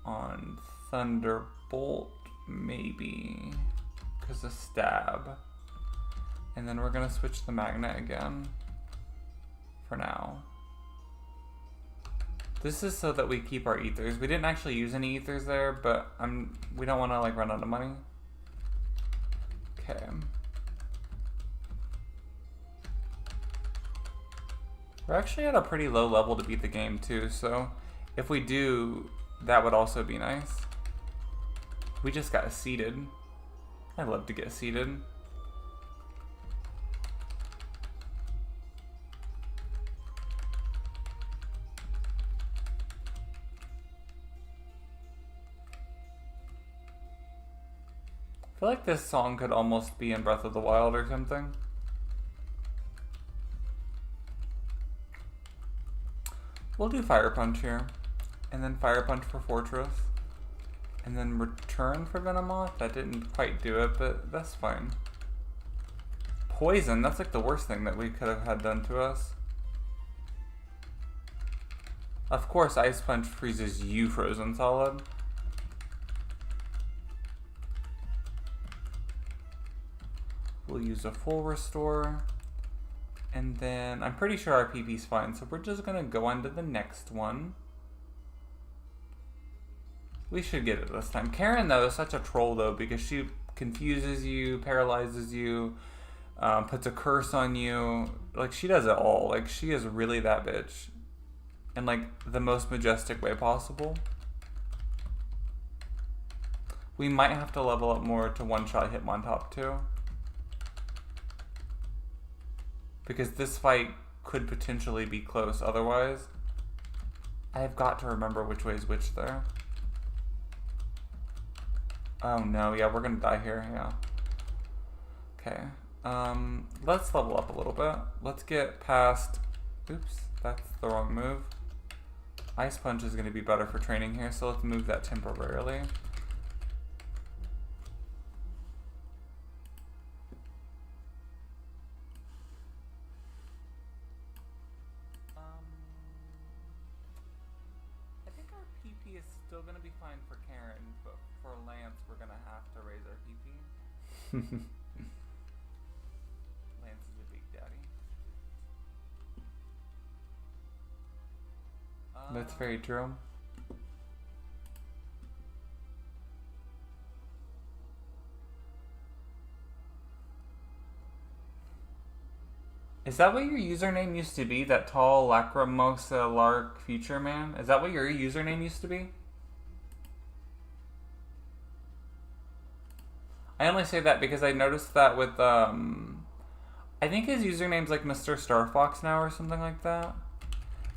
on Thunderbolt, maybe, because of stab. And then we're going to switch the magnet again for now. This is so that we keep our ethers. We didn't actually use any ethers there, but we don't want to like run out of money. Okay. We're actually at a pretty low level to beat the game too, so if we do, that would also be nice. We just got seeded. I love to get seeded. I feel like this song could almost be in Breath of the Wild or something. We'll do Fire Punch here, and then Fire Punch for Fortress, and then Return for Venomoth. That didn't quite do it, but that's fine. Poison, that's like the worst thing that we could have had done to us. Of course, Ice Punch freezes you frozen solid. We'll use a full restore. And then I'm pretty sure our PP's fine, so we're just gonna go on to the next one. We should get it this time. Karen, though, is such a troll, though, because she confuses you, paralyzes you, puts a curse on you. Like, she does it all. Like, she is really that bitch. In, like, the most majestic way possible. We might have to level up more to one-shot Hitmontop, too. Because this fight could potentially be close otherwise. I have got to remember which way is which there. Oh no, yeah, we're gonna die here, yeah. Okay, let's level up a little bit. Let's get past, oops, that's the wrong move. Ice Punch is gonna be better for training here, so let's move that temporarily. Still gonna be fine for Karen, but for Lance, we're gonna have to raise our PP. Lance is a big daddy. That's very true. Is that what your username used to be? That tall Lacrimosa Lark future man? Is that what your username used to be? I only say that because I noticed that with, I think his username's like Mr. Starfox now or something like that.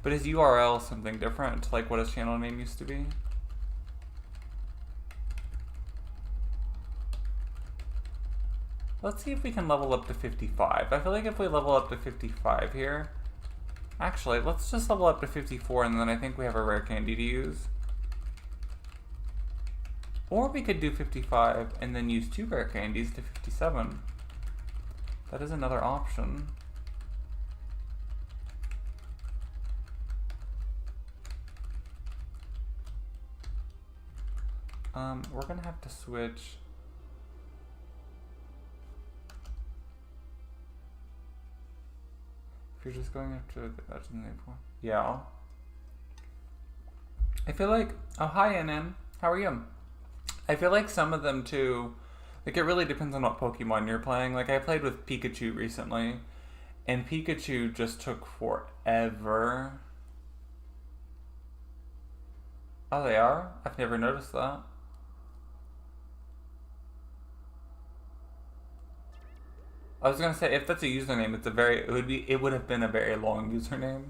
But his URL is something different to like what his channel name used to be. Let's see if we can level up to 55. I feel like if we level up to 55 here... Actually, let's just level up to 54 and then I think we have a rare candy to use. Or we could do 55 and then use 2 rare candies to 57. That is another option. We're gonna have to switch. If you're just going after the Legend Name, yeah. I feel like, oh hi NN, how are you? I feel like some of them too, like it really depends on what Pokemon you're playing. Like I played with Pikachu recently, and Pikachu just took forever. Oh, they are? I've never noticed that. I was gonna say, if that's a username, it would have been a very long username.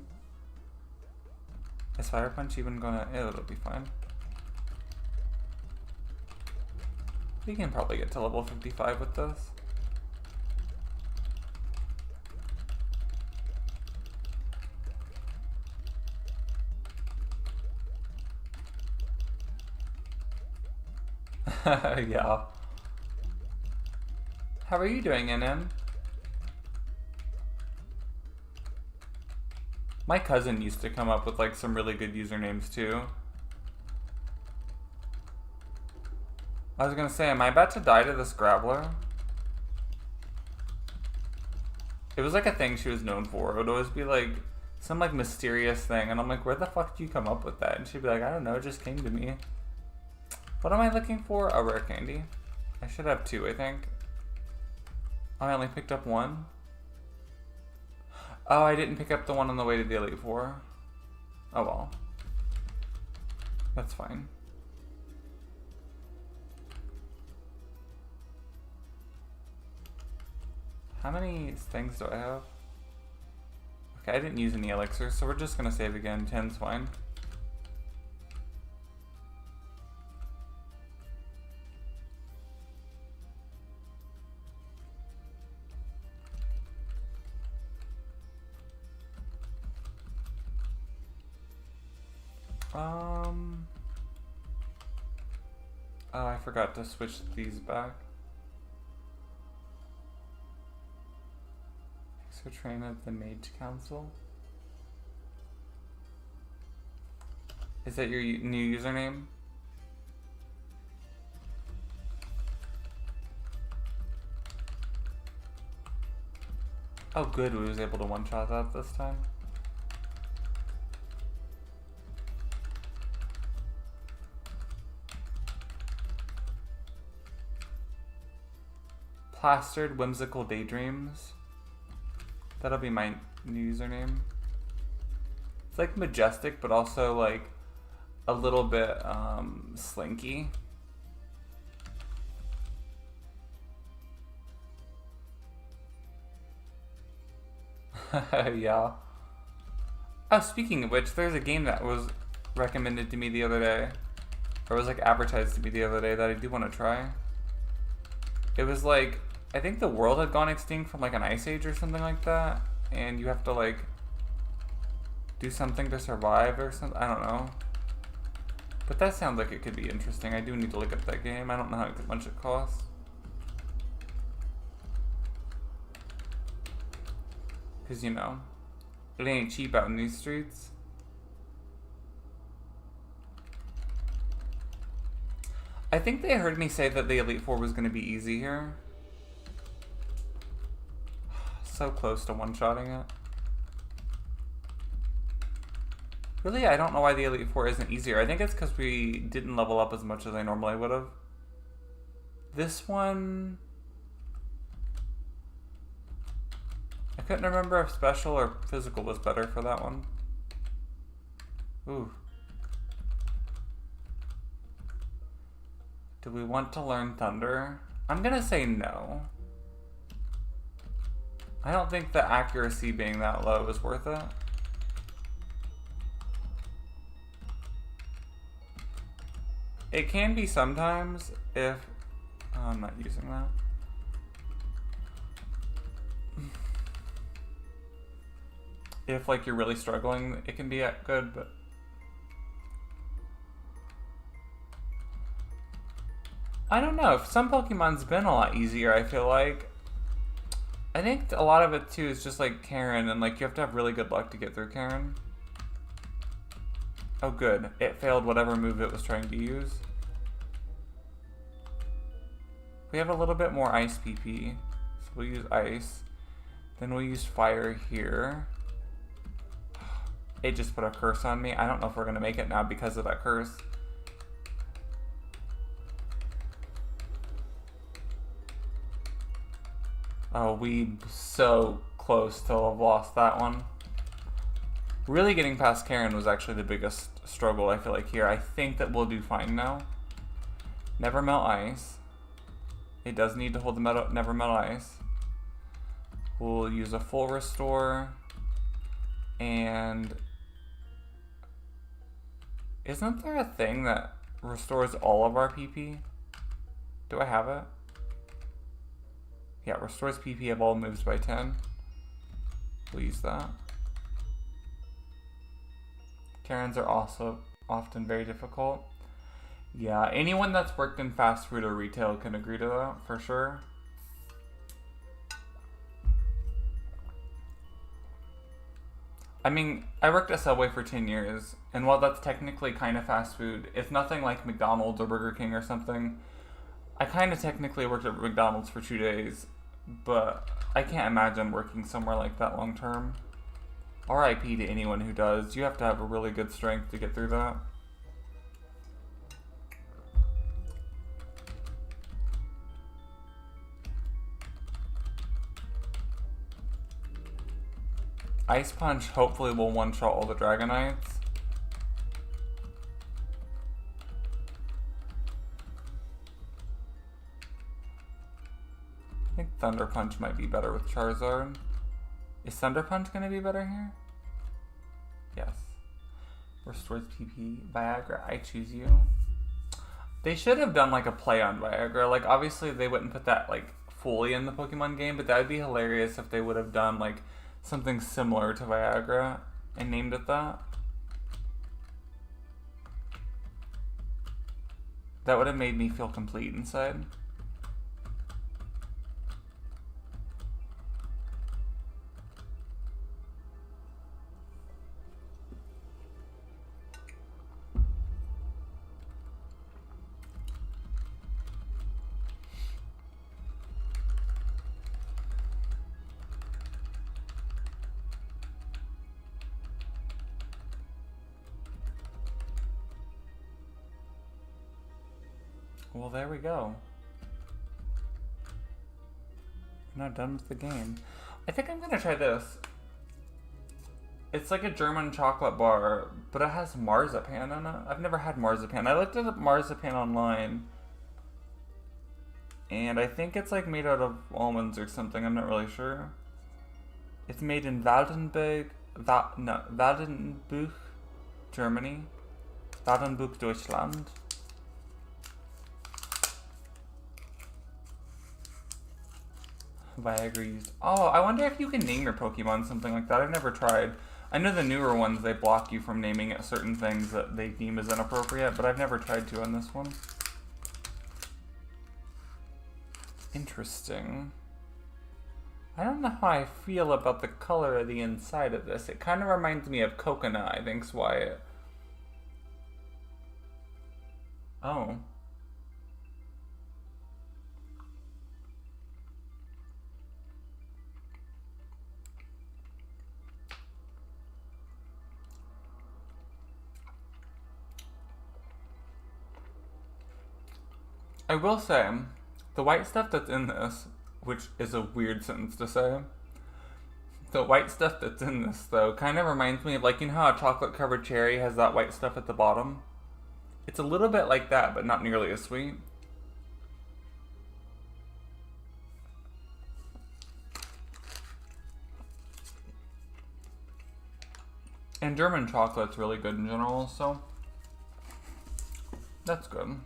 Is Fire Punch even gonna, it'll be fine. We can probably get to level 55 with this. Yeah. How are you doing, NM? My cousin used to come up with like some really good usernames too. I was gonna say, am I about to die to this Graveler? It was like a thing she was known for. It would always be like some like mysterious thing, and I'm like, where the fuck did you come up with that? And she'd be like, I don't know, it just came to me. What am I looking for? A rare candy. I should have 2, I think. I only picked up 1. Oh, I didn't pick up the one on the way to the Elite Four. Oh well. That's fine. How many things do I have? Okay, I didn't use any elixirs, so we're just gonna save again. 10's fine. Oh, I forgot to switch these back. So train at the Mage Council. Is that your new username? Oh good, we was able to one-shot that this time. Plastered Whimsical Daydreams. That'll be my new username. It's like majestic, but also like a little bit slinky. Yeah. Oh, speaking of which, there's a game that was recommended to me the other day, or was like advertised to me the other day that I do want to try. It was like, I think the world had gone extinct from like an ice age or something like that, and you have to like do something to survive or something. I don't know. But that sounds like it could be interesting. I do need to look up that game. I don't know how much it costs. Because, you know, it ain't cheap out in these streets. I think they heard me say that the Elite Four was going to be easy here. So close to one-shotting it. Really, I don't know why the Elite Four isn't easier. I think it's because we didn't level up as much as I normally would have. This one... I couldn't remember if special or physical was better for that one. Ooh. Do we want to learn Thunder? I'm gonna say no. I don't think the accuracy being that low is worth it. It can be sometimes if... Oh, I'm not using that. If like you're really struggling, it can be good, but... I don't know. Some Pokemon's been a lot easier, I feel like. I think a lot of it too is just like Karen, and like you have to have really good luck to get through Karen. Oh good, it failed whatever move it was trying to use. We have a little bit more ice PP, so we'll use ice. Then we'll use fire here. It just put a curse on me. I don't know if we're gonna make it now because of that curse. Oh, we so close to have lost that one. Really getting past Karen was actually the biggest struggle, I feel like, here. I think that we'll do fine now. Never Melt Ice. It does need to hold the Never Melt Ice. We'll use a full restore. And... Isn't there a thing that restores all of our PP? Do I have it? Yeah, restores PP of all moves by 10. We'll use that. Karens are also often very difficult. Yeah, anyone that's worked in fast food or retail can agree to that, for sure. I mean, I worked at Subway for 10 years, and while that's technically kind of fast food, it's nothing like McDonald's or Burger King or something. I kind of technically worked at McDonald's for 2 days, but I can't imagine working somewhere like that long term. RIP to anyone who does. You have to have a really good strength to get through that. Ice Punch hopefully will one-shot all the Dragonites. I think Thunder Punch might be better with Charizard. Is Thunder Punch going to be better here? Yes. Restores PP. Viagra, I choose you. They should have done like a play on Viagra. Like obviously they wouldn't put that like fully in the Pokemon game, but that would be hilarious if they would have done like something similar to Viagra and named it that. That would have made me feel complete inside. Well, there we go. I'm not done with the game. I think I'm gonna try this. It's like a German chocolate bar, but it has marzipan in it. I've never had marzipan. I looked at marzipan online, and I think it's like made out of almonds or something. I'm not really sure. It's made in Waldenburg, Waldenbuch, Germany. Waldenbuch, Deutschland. Viagra used. Oh, I wonder if you can name your Pokemon something like that. I've never tried. I know the newer ones, they block you from naming it certain things that they deem as inappropriate, but I've never tried to on this one. Interesting. I don't know how I feel about the color of the inside of this. It kind of reminds me of coconut, I think's why it... Oh. I will say, the white stuff that's in this, which is a weird sentence to say, the white stuff that's in this, though, kind of reminds me of, like, you know how a chocolate-covered cherry has that white stuff at the bottom? It's a little bit like that, but not nearly as sweet. And German chocolate's really good in general, so that's good.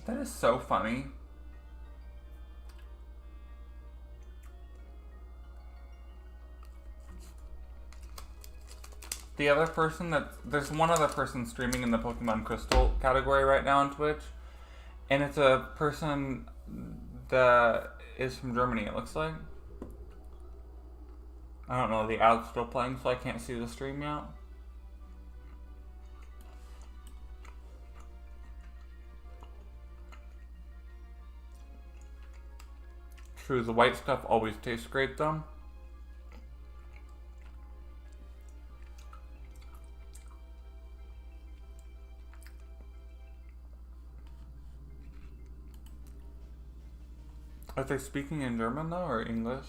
That is so funny. The other person there's one other person streaming in the Pokemon Crystal category right now on Twitch, and it's a person that is from Germany, it looks like. I don't know, the ad's still playing, so I can't see the stream yet. True, the white stuff always tastes great though. Are they speaking in German though, or English?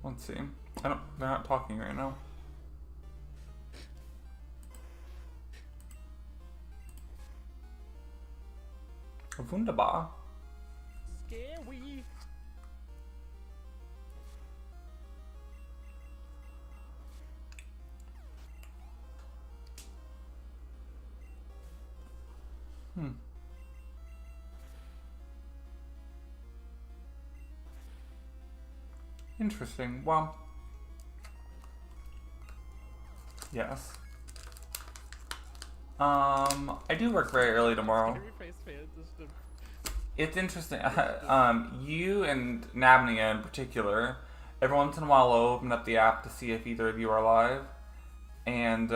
Let's see. They're not talking right now. Wunderbar. Scary. Interesting. Well, yes. I do work very early tomorrow. It's interesting. You and Nabnia in particular, every once in a while I'll open up the app to see if either of you are live. And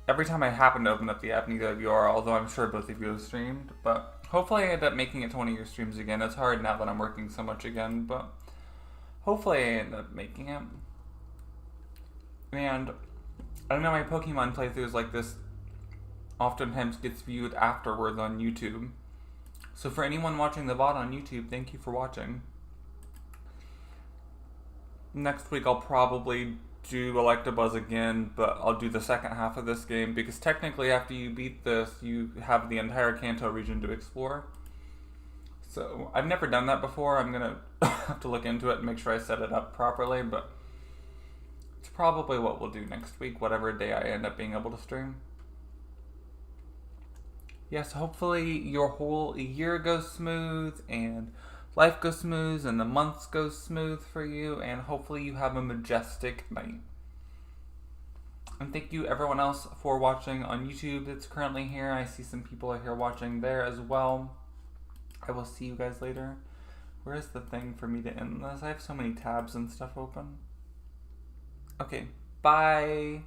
every time I happen to open up the app, neither of you are, although I'm sure both of you have streamed. But Hopefully I end up making it to one of your streams again. It's hard now that I'm working so much again, but hopefully I end up making it. And I know my Pokemon playthroughs like this oftentimes gets viewed afterwards on YouTube. So for anyone watching the VOD on YouTube, thank you for watching. Next week I'll probably do Electrabuzz again, but I'll do the second half of this game because technically after you beat this, you have the entire Kanto region to explore. So I've never done that before. I'm gonna have to look into it and make sure I set it up properly, but it's probably what we'll do next week, whatever day I end up being able to stream. Yes, hopefully your whole year goes smooth and life goes smooth and the months go smooth for you, and hopefully you have a majestic night. And thank you everyone else for watching on YouTube that's currently here. I see some people are here watching there as well. I will see you guys later. Where is the thing for me to end this? I have so many tabs and stuff open. Okay, bye.